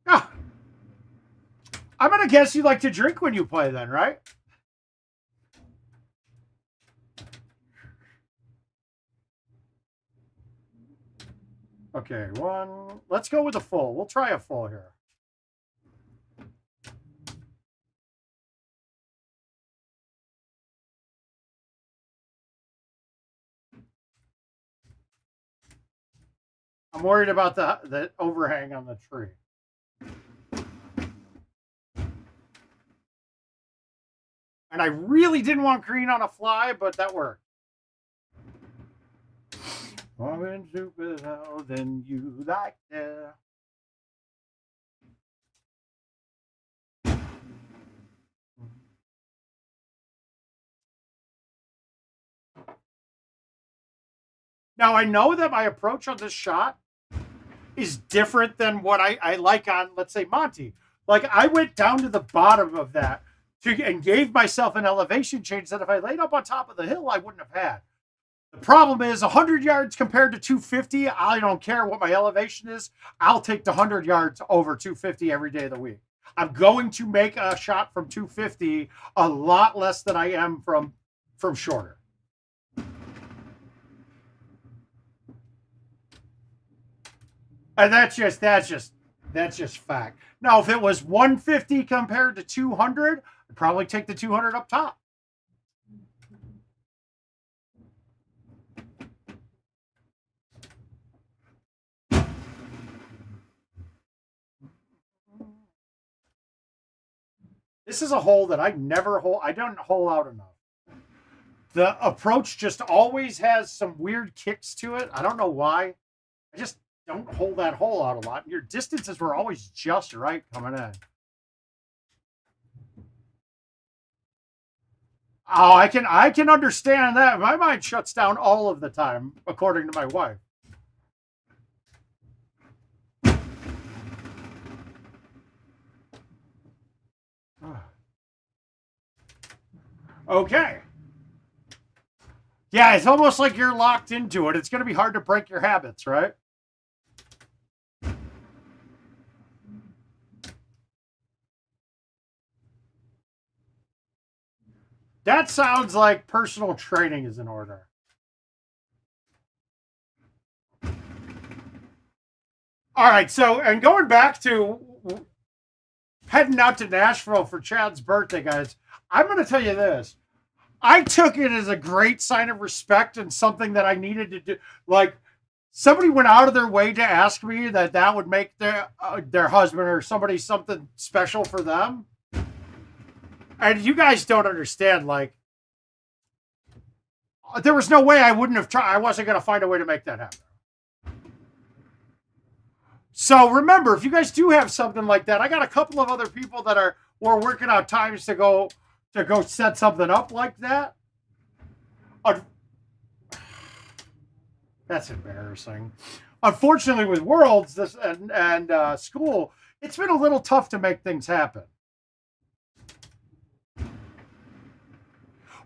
Ah, I'm going to guess you like to drink when you play then, right? Okay, one. Let's go with a full. We'll try a full here. I'm worried about the overhang on the tree. And I really didn't want green on a fly, but that worked. More Jupiter than you like there. Now, I know that my approach on this shot is different than what I like on, let's say, Monty. Like, I went down to the bottom of that and gave myself an elevation change that if I laid up on top of the hill, I wouldn't have had. The problem is 100 yards compared to 250. I don't care what my elevation is. I'll take the 100 yards over 250 every day of the week. I'm going to make a shot from 250 a lot less than I am from shorter. And that's just fact. Now, if it was 150 compared to 200, I'd probably take the 200 up top. This is a hole that I don't hole out enough. The approach just always has some weird kicks to it. I don't know why. I just don't hold that hole out a lot. Your distances were always just right coming in. Oh, I can understand that. My mind shuts down all of the time, according to my wife. Okay. Yeah, it's almost like you're locked into it. It's going to be hard to break your habits, right? That sounds like personal training is in order. All right, so, and going back to heading out to Nashville for Chad's birthday, guys, I'm going to tell you this. I took it as a great sign of respect and something that I needed to do. Like, somebody went out of their way to ask me that would make their husband or somebody something special for them. And you guys don't understand, like, there was no way I wouldn't have tried. I wasn't going to find a way to make that happen. So remember, if you guys do have something like that, I got a couple of other people that we're working out times to go set something up like that. That's embarrassing. Unfortunately, with Worlds and school, it's been a little tough to make things happen.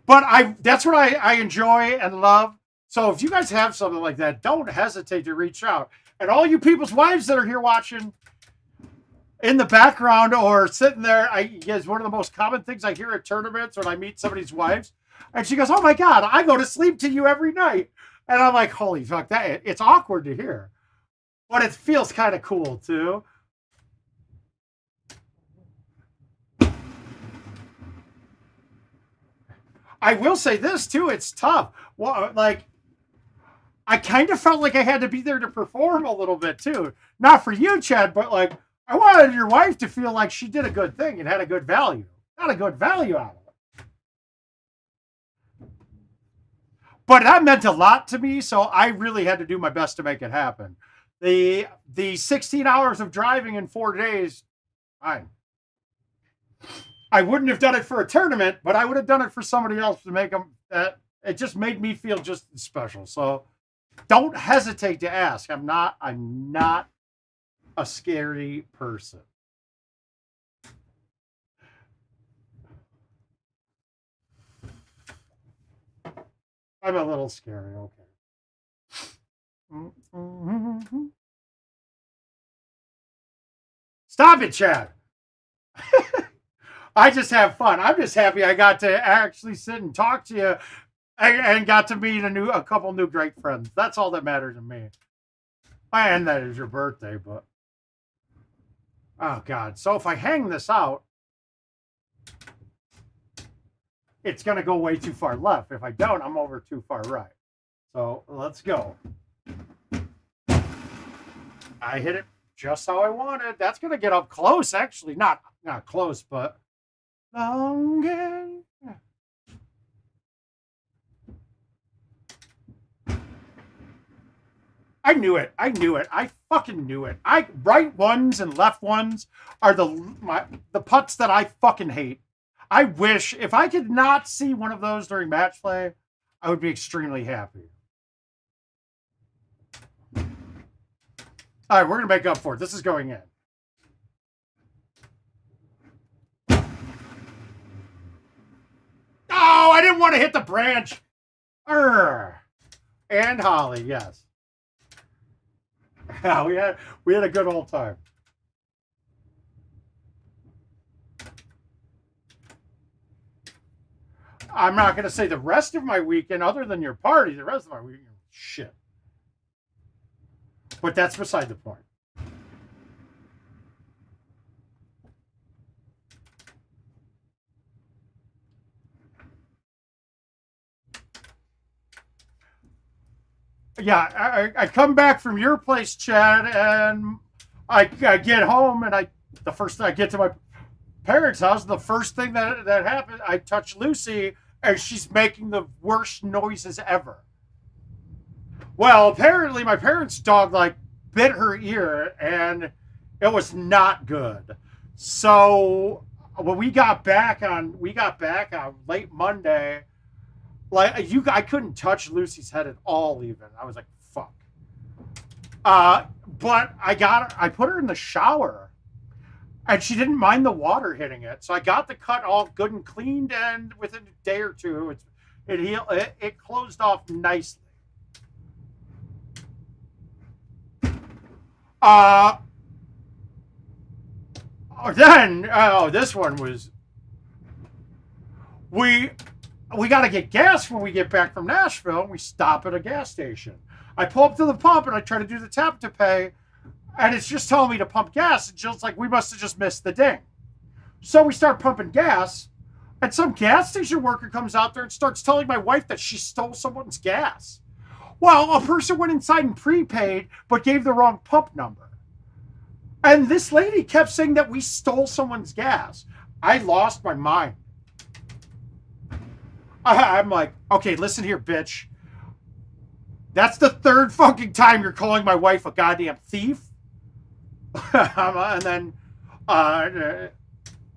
But that's what I enjoy and love. So if you guys have something like that, don't hesitate to reach out. And all you people's wives that are here watching in the background or sitting there, is one of the most common things I hear at tournaments when I meet somebody's wives. And she goes, "Oh my God, I go to sleep to you every night." And I'm like, holy fuck, it's awkward to hear. But it feels kind of cool too. I will say this too, it's tough. Well, like, I kind of felt like I had to be there to perform a little bit too. Not for you, Chad, but like, I wanted your wife to feel like she did a good thing and had a good value. Got a good value out of it. But that meant a lot to me, so I really had to do my best to make it happen. The 16 hours of driving in 4 days, I wouldn't have done it for a tournament, but I would have done it for somebody else to make them. It just made me feel just special. So don't hesitate to ask. I'm not a scary person. I'm a little scary. Okay. Stop it, Chad. I just have fun. I'm just happy I got to actually sit and talk to you and got to meet a couple new great friends. That's all that matters to me. And that is your birthday, but oh God. So if I hang this out, it's going to go way too far left. If I don't, I'm over too far right. So let's go. I hit it just how I wanted. That's going to get up close, actually. Not close, but long game. I knew it. I fucking knew it. Right ones and left ones are the putts that I fucking hate. I wish if I could not see one of those during match play, I would be extremely happy. All right, we're going to make up for it. This is going in. Oh, I didn't want to hit the branch. And Holly, yes. Yeah, we had a good old time. I'm not going to say the rest of my weekend, other than your party, the rest of my weekend, shit. But that's beside the point. Yeah, I come back from your place, Chad, and I get home, and the first thing I get to my parents' house, the first thing that happened, I touch Lucy, and she's making the worst noises ever. Well, apparently my parents' dog bit her ear, and it was not good. So when we got back on late Monday, I couldn't touch Lucy's head at all. Even I was like, fuck. But I put her in the shower, and she didn't mind the water hitting it. So I got the cut all good and cleaned, and within a day or two, it healed. It closed off nicely. This one was we got to get gas when we get back from Nashville, and we stop at a gas station. I pull up to the pump, and I try to do the tap to pay, and it's just telling me to pump gas. And Jill's like, we must have just missed the ding. So we start pumping gas, and some gas station worker comes out there and starts telling my wife that she stole someone's gas. Well, a person went inside and prepaid, but gave the wrong pump number. And this lady kept saying that we stole someone's gas. I lost my mind. I'm like, okay, listen here, bitch. That's the third fucking time you're calling my wife a goddamn thief. And then,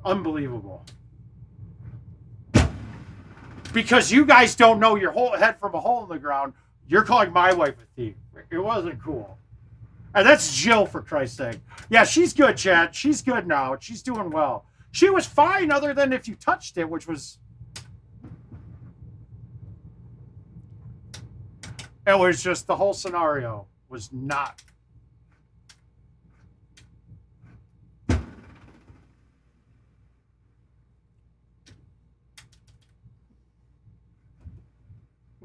unbelievable. Because you guys don't know your whole head from a hole in the ground, you're calling my wife a thief. It wasn't cool. And that's Jill, for Christ's sake. Yeah, she's good, Chad. She's good now. She's doing well. She was fine other than if you touched it, which was... It was just the whole scenario was not...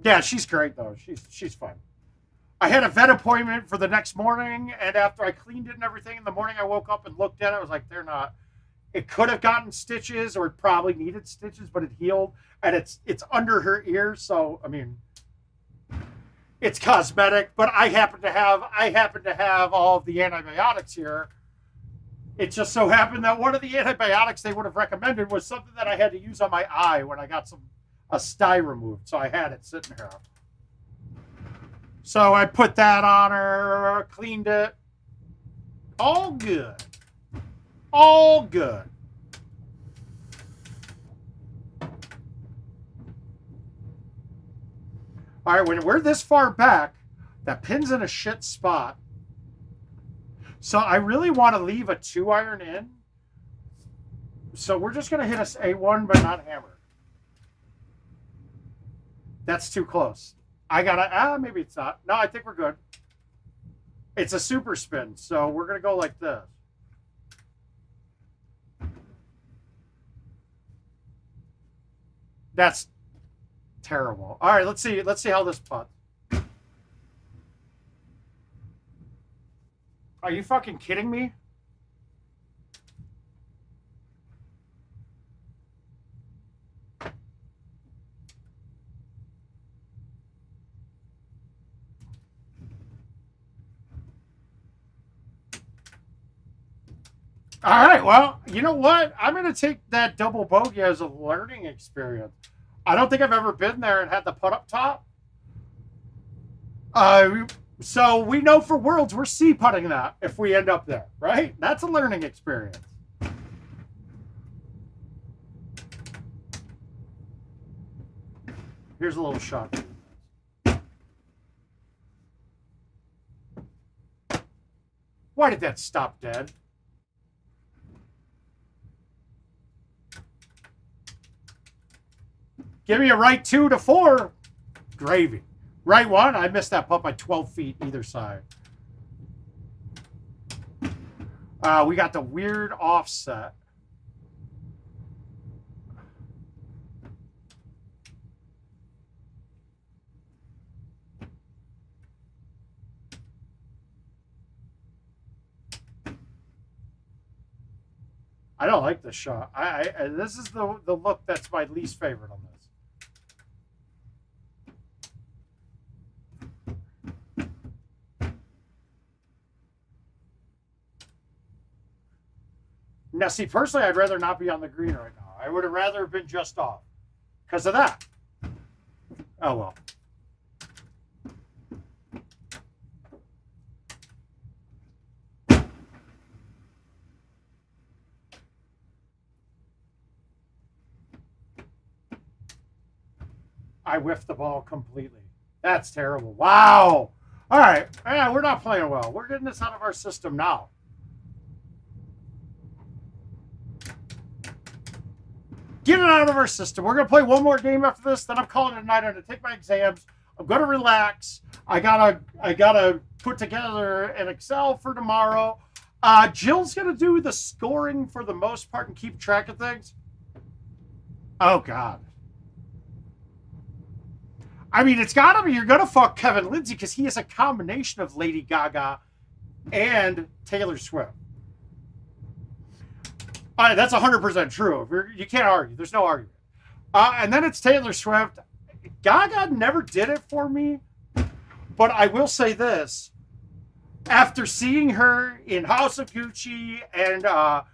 Yeah, she's great, though. She's fun. I had a vet appointment for the next morning, and after I cleaned it and everything in the morning, I woke up and looked at it. I was like, they're not... It could have gotten stitches, or it probably needed stitches, but it healed, and it's under her ear, so, I mean... It's cosmetic, but I happen to have all of the antibiotics here. It just so happened that one of the antibiotics they would have recommended was something that I had to use on my eye when I got a sty removed. So I had it sitting here. So I put that on her, cleaned it. All good. All good. All right, when we're this far back, that pin's in a shit spot. So I really want to leave a 2-iron in. So we're just going to hit a 1, but not hammer. That's too close. I got to, maybe it's not. No, I think we're good. It's a super spin, so we're going to go like this. That's terrible. All right, let's see how this putt. Are you fucking kidding me? All right, well, you know what? I'm going to take that double bogey as a learning experience. I don't think I've ever been there and had the putt up top. So we know for Worlds we're C-putting that if we end up there, right? That's a learning experience. Here's a little shot. Why did that stop dead? Give me a right 2 to 4. Gravy. Right 1, I missed that putt by 12 feet either side. We got the weird offset. I don't like this shot. This is the look that's my least favorite on this. Now, see, personally, I'd rather not be on the green right now. I would have rather been just off because of that. Oh, well. I whiffed the ball completely. That's terrible. Wow. All right. Yeah, we're not playing well. We're getting this out of our system now. Get it out of our system. We're going to play one more game after this. Then I'm calling it a night. I'm going to take my exams. I'm going to relax. I gotta put together an Excel for tomorrow. Jill's going to do the scoring for the most part and keep track of things. Oh, God. I mean, it's got to be you're going to fuck Kevin Lindsay because he is a combination of Lady Gaga and Taylor Swift. That's 100% true. You can't argue. There's no argument. And then it's Taylor Swift. Gaga never did it for me. But I will say this. After seeing her in House of Gucci and A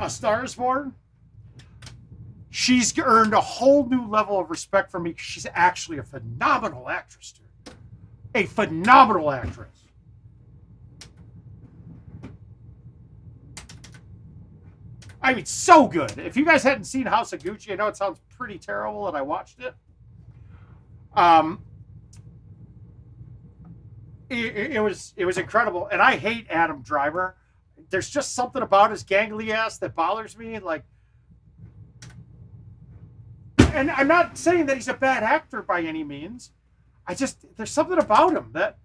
Star is Born, she's earned a whole new level of respect from me. She's actually a phenomenal actress, dude. A phenomenal actress. I mean, so good. If you guys hadn't seen House of Gucci, I know it sounds pretty terrible, and I watched it. It was incredible, and I hate Adam Driver. There's just something about his gangly ass that bothers me. Like, and I'm not saying that he's a bad actor by any means. There's something about him that,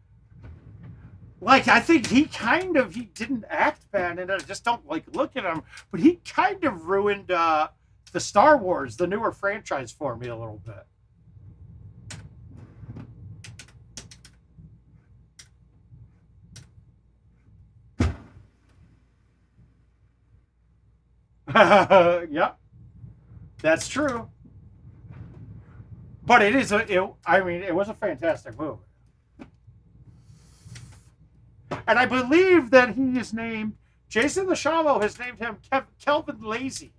like, I think he didn't act bad, and I just don't like look at him. But he kind of ruined the Star Wars, the newer franchise, for me a little bit. Yeah, that's true. But it was a fantastic movie. And I believe that he is named, Jason LaChamo has named him Kelvin Lazy.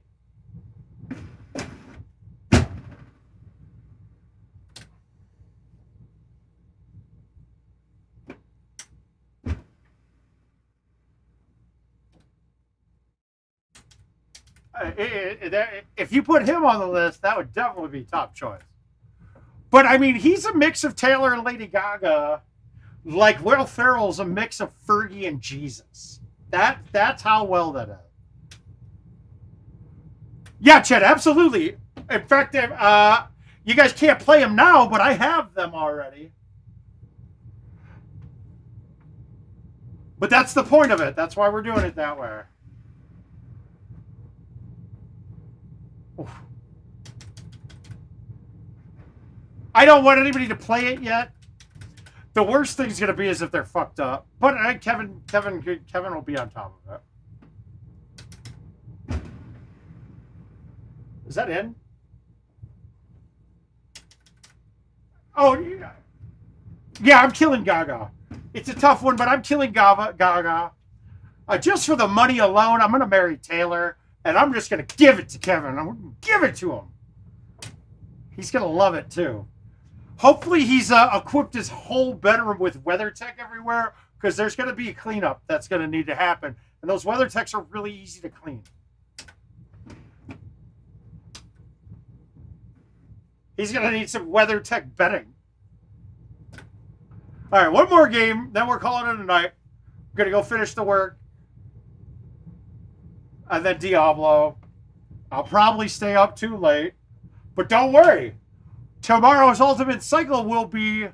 If you put him on the list, that would definitely be top choice. But I mean, he's a mix of Taylor and Lady Gaga. Like Will Ferrell's a mix of Fergie and Jesus. That's how well that is. Yeah, Chet, absolutely. In fact, you guys can't play them now, but I have them already. But that's the point of it. That's why we're doing it that way. Oof. I don't want anybody to play it yet. The worst thing's going to be is if they're fucked up. But Kevin will be on top of it. Is that in? Oh, yeah, I'm killing Gaga. It's a tough one, but I'm killing Gaga. Just for the money alone, I'm going to marry Taylor, and I'm just going to give it to Kevin. I'm going to give it to him. He's going to love it, too. Hopefully he's equipped his whole bedroom with WeatherTech everywhere, because there's going to be a cleanup that's going to need to happen. And those WeatherTechs are really easy to clean. He's going to need some WeatherTech bedding. All right, one more game, then we're calling it a night. We're going to go finish the work. And then Diablo. I'll probably stay up too late. But don't worry. Tomorrow's Ultimate Cycle will be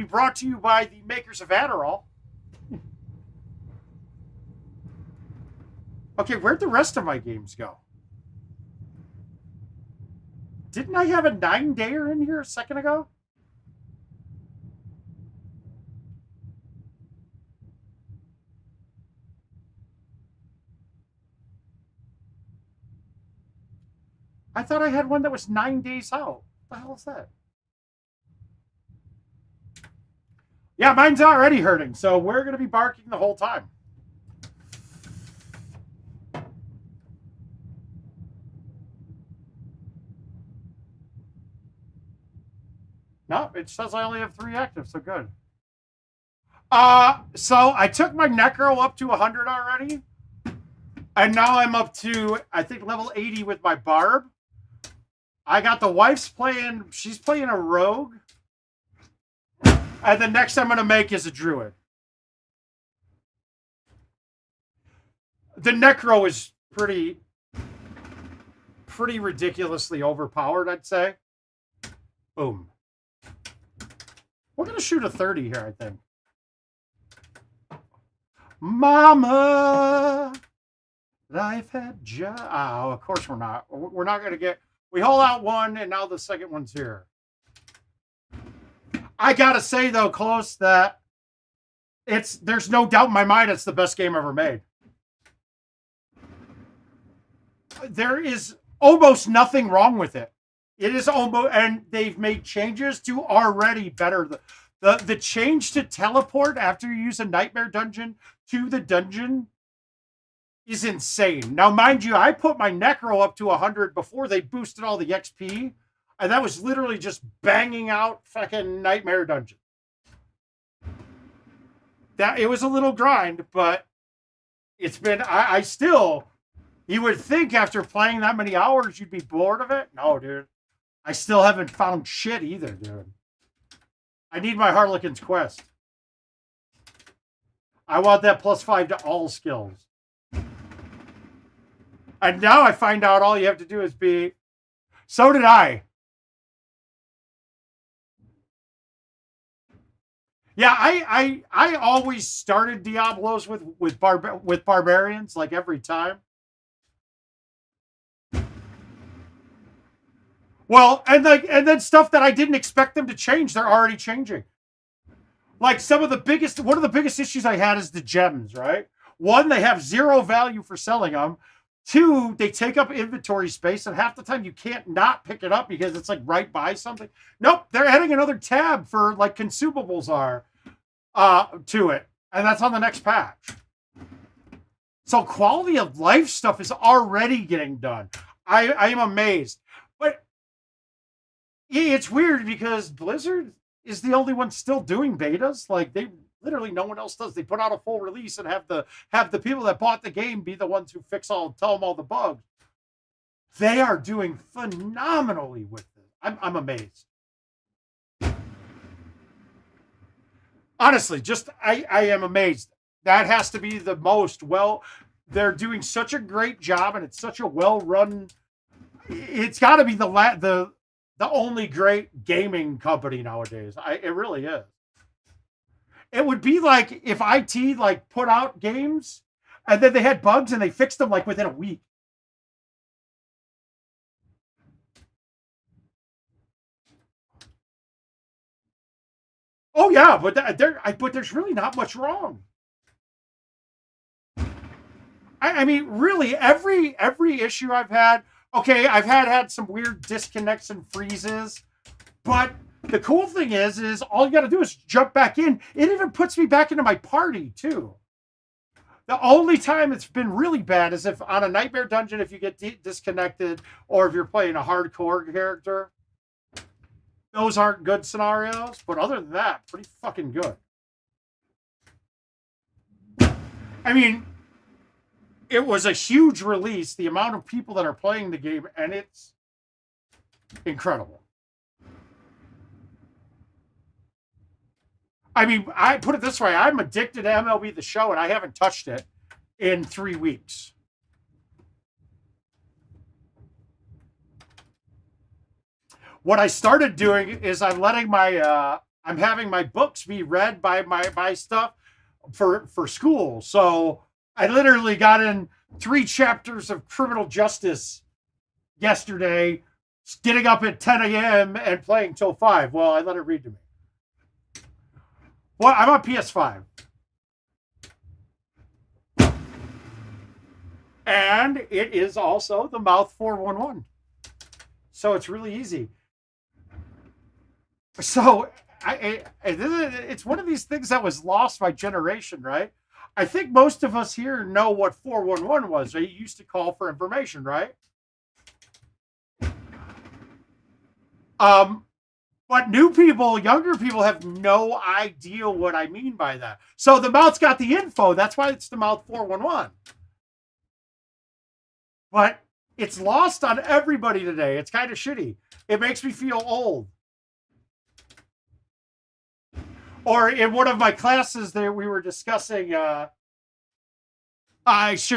brought to you by the makers of Adderall. Okay, where'd the rest of my games go? Didn't I have a 9-dayer in here a second ago? I thought I had one that was 9 days out. What the hell is that? Yeah, mine's already hurting, so we're going to be barking the whole time. No, it says I only have 3 active, so good. So I took my Necro up to 100 already. And now I'm up to, I think, level 80 with my Barb. I got the wife's playing, she's playing a rogue. And the next I'm going to make is a druid. The Necro is pretty ridiculously overpowered, I'd say. Boom. We're going to shoot a 30 here, I think. Mama, life had oh, of course we're not. We're not going to get... We haul out one, and now the second one's here. I gotta say, though, Close, that there's no doubt in my mind it's the best game ever made. There is almost nothing wrong with it. It is almost, and they've made changes to already better. The change to teleport after you use a nightmare dungeon to the dungeon is insane. Now, mind you, I put my Necro up to 100 before they boosted all the XP, and that was literally just banging out fucking Nightmare Dungeon. That it was a little grind, but it's been. I still. You would think after playing that many hours you'd be bored of it. No, dude. I still haven't found shit either, dude. I need my Harlequin's Quest. I want that +5 to all skills. And now I find out all you have to do is be. So did I. Yeah, I always started Diablos with barbarians, like every time. Well, and then stuff that I didn't expect them to change, they're already changing. Like one of the biggest issues I had is the gems, right? One, they have zero value for selling them. Two, they take up inventory space, and half the time you can't not pick it up because it's like right by something. Nope, they're adding another tab for like consumables are to it, and that's on the next patch. So quality of life stuff is already getting done. I am amazed. But it's weird because Blizzard is the only one still doing betas. Like they literally no one else does. They put out a full release and have the people that bought the game be the ones who tell them all the bugs. They are doing phenomenally with it. I'm amazed. Honestly, just I am amazed. That has to be the most they're doing such a great job, and it's such a well-run. It's got to be the only great gaming company nowadays. It really is. It would be like if IT like put out games and then they had bugs and they fixed them like within a week. Oh yeah, but there's really not much wrong. I mean, really, every issue I've had. Okay, I've had some weird disconnects and freezes, but the cool thing is all you got to do is jump back in. It even puts me back into my party too. The only time it's been really bad is if on a Nightmare Dungeon, if you get disconnected, or if you're playing a hardcore character. Those aren't good scenarios, but other than that, pretty fucking good. I mean, it was a huge release, the amount of people that are playing the game, and it's incredible. I mean, I put it this way, I'm addicted to MLB The Show, and I haven't touched it in 3 weeks. What I started doing is I'm having my books be read by my stuff for school. So I literally got in 3 chapters of criminal justice yesterday, getting up at 10 a.m. and playing till 5. Well, I let it read to me. Well, I'm on PS5. And it is also the Mouth 411. So it's really easy. So it's one of these things that was lost by generation, right? I think most of us here know what 411 was. They used to call for information, right? But new people, younger people have no idea what I mean by that. So the Mouth's got the info. That's why it's the Mouth 411. But it's lost on everybody today. It's kind of shitty. It makes me feel old. Or in one of my classes there, we were discussing, should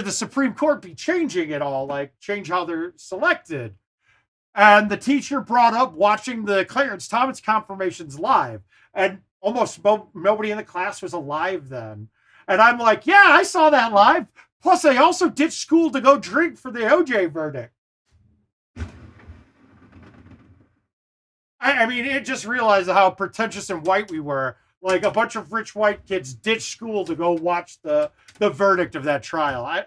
the Supreme Court be changing it all? Like, change how they're selected. And the teacher brought up watching the Clarence Thomas confirmations live. And almost nobody in the class was alive then. And I'm like, yeah, I saw that live. Plus, I also ditched school to go drink for the OJ verdict. I mean, it just realized how pretentious and white we were. Like a bunch of rich white kids ditched school to go watch the verdict of that trial.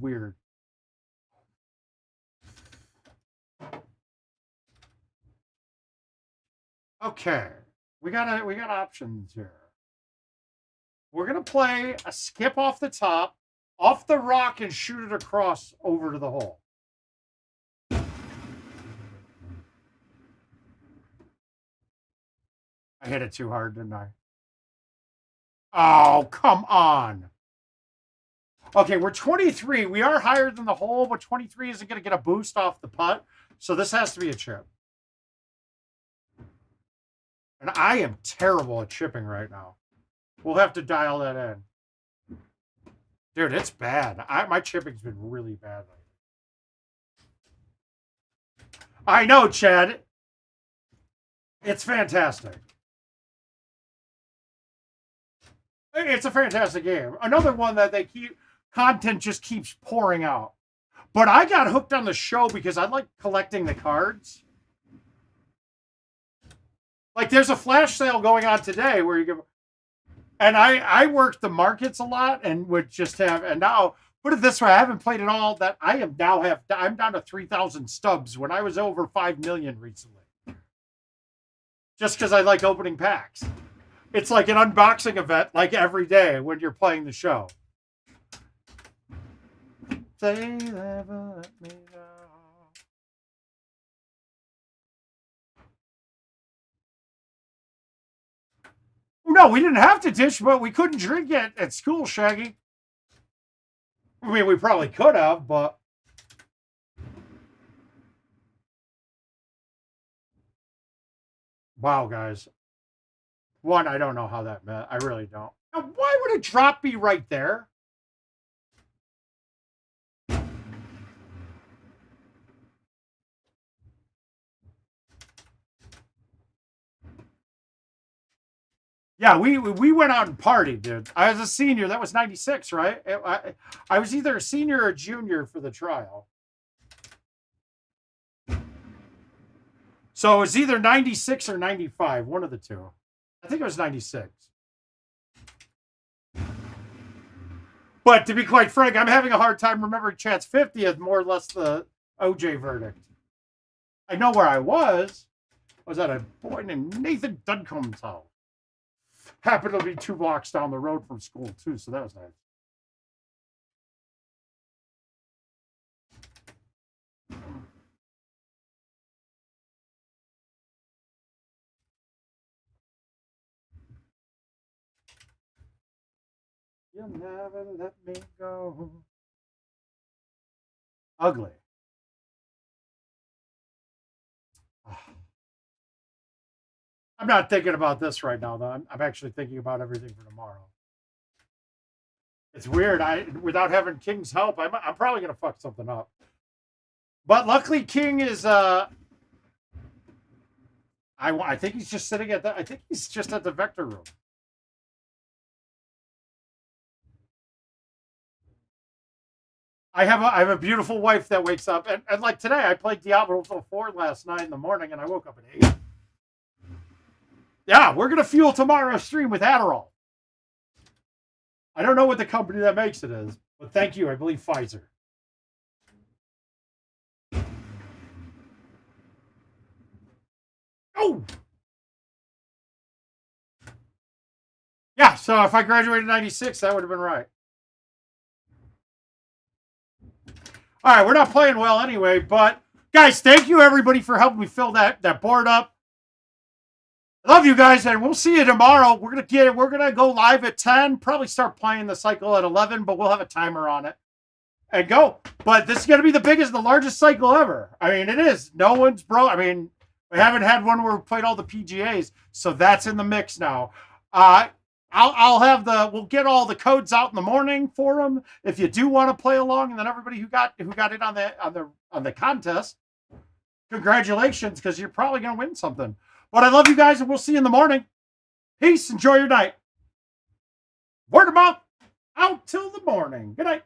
Weird. Okay, we got options here. We're gonna play a skip off the top off the rock and shoot it across over to the hole. I hit it too hard, didn't I? Oh, come on. Okay, we're 23. We are higher than the hole, but 23 isn't going to get a boost off the putt. So this has to be a chip. And I am terrible at chipping right now. We'll have to dial that in. Dude, it's bad. My chipping's been really bad lately. I know, Chad. It's fantastic. It's a fantastic game. Another one that they keep... Content just keeps pouring out. But I got hooked on the show because I like collecting the cards. Like, there's a flash sale going on today where you can... And I worked the markets a lot and would just have... And now, put it this way, I haven't played it all. That I am now I'm down to 3,000 stubs when I was over 5 million recently. Just because I like opening packs. It's like an unboxing event, like every day when you're playing the show. They never let me go. No, we didn't have to dish, but we couldn't drink it at school, Shaggy. I mean, we probably could have, but... Wow, guys. One, I don't know how that meant. I really don't. Now, why would a drop be right there? Yeah, we went out and partied, dude. I was a senior. That was 96, right? I was either a senior or a junior for the trial. So it was either 96 or 95, one of the two. I think it was 96. But to be quite frank, I'm having a hard time remembering Chad's 50th, more or less the OJ verdict. I know where I was. I was at a boy named Nathan Duncombe's house. Happened to be 2 blocks down the road from school, too, so that was nice. You'll never let me go. Ugly. I'm not thinking about this right now, though. I'm actually thinking about everything for tomorrow. It's weird. Without having King's help, I'm probably going to fuck something up. But luckily, King is... I think he's just sitting at the... I think he's just at the Vector room. I have a beautiful wife that wakes up. And like today, I played Diablo until 4 last night in the morning, and I woke up at 8. Yeah, we're going to fuel tomorrow's stream with Adderall. I don't know what the company that makes it is, but thank you. I believe Pfizer. Oh! Yeah, so if I graduated in 96, that would have been right. All right, we're not playing well anyway, but guys, thank you everybody for helping me fill that board up. I love you guys, and we'll see you tomorrow. We're gonna go live at 10. Probably start playing the cycle at 11, but we'll have a timer on it and go. But this is gonna be the largest cycle ever. I mean, it is. No one's broke. I mean, we haven't had one where we played all the PGAs, so that's in the mix now. We'll get all the codes out in the morning for them if you do want to play along, and then everybody who got in on the contest, congratulations, because you're probably gonna win something. But I love you guys, and we'll see you in the morning. Peace. Enjoy your night. Word of mouth. Out till the morning. Good night.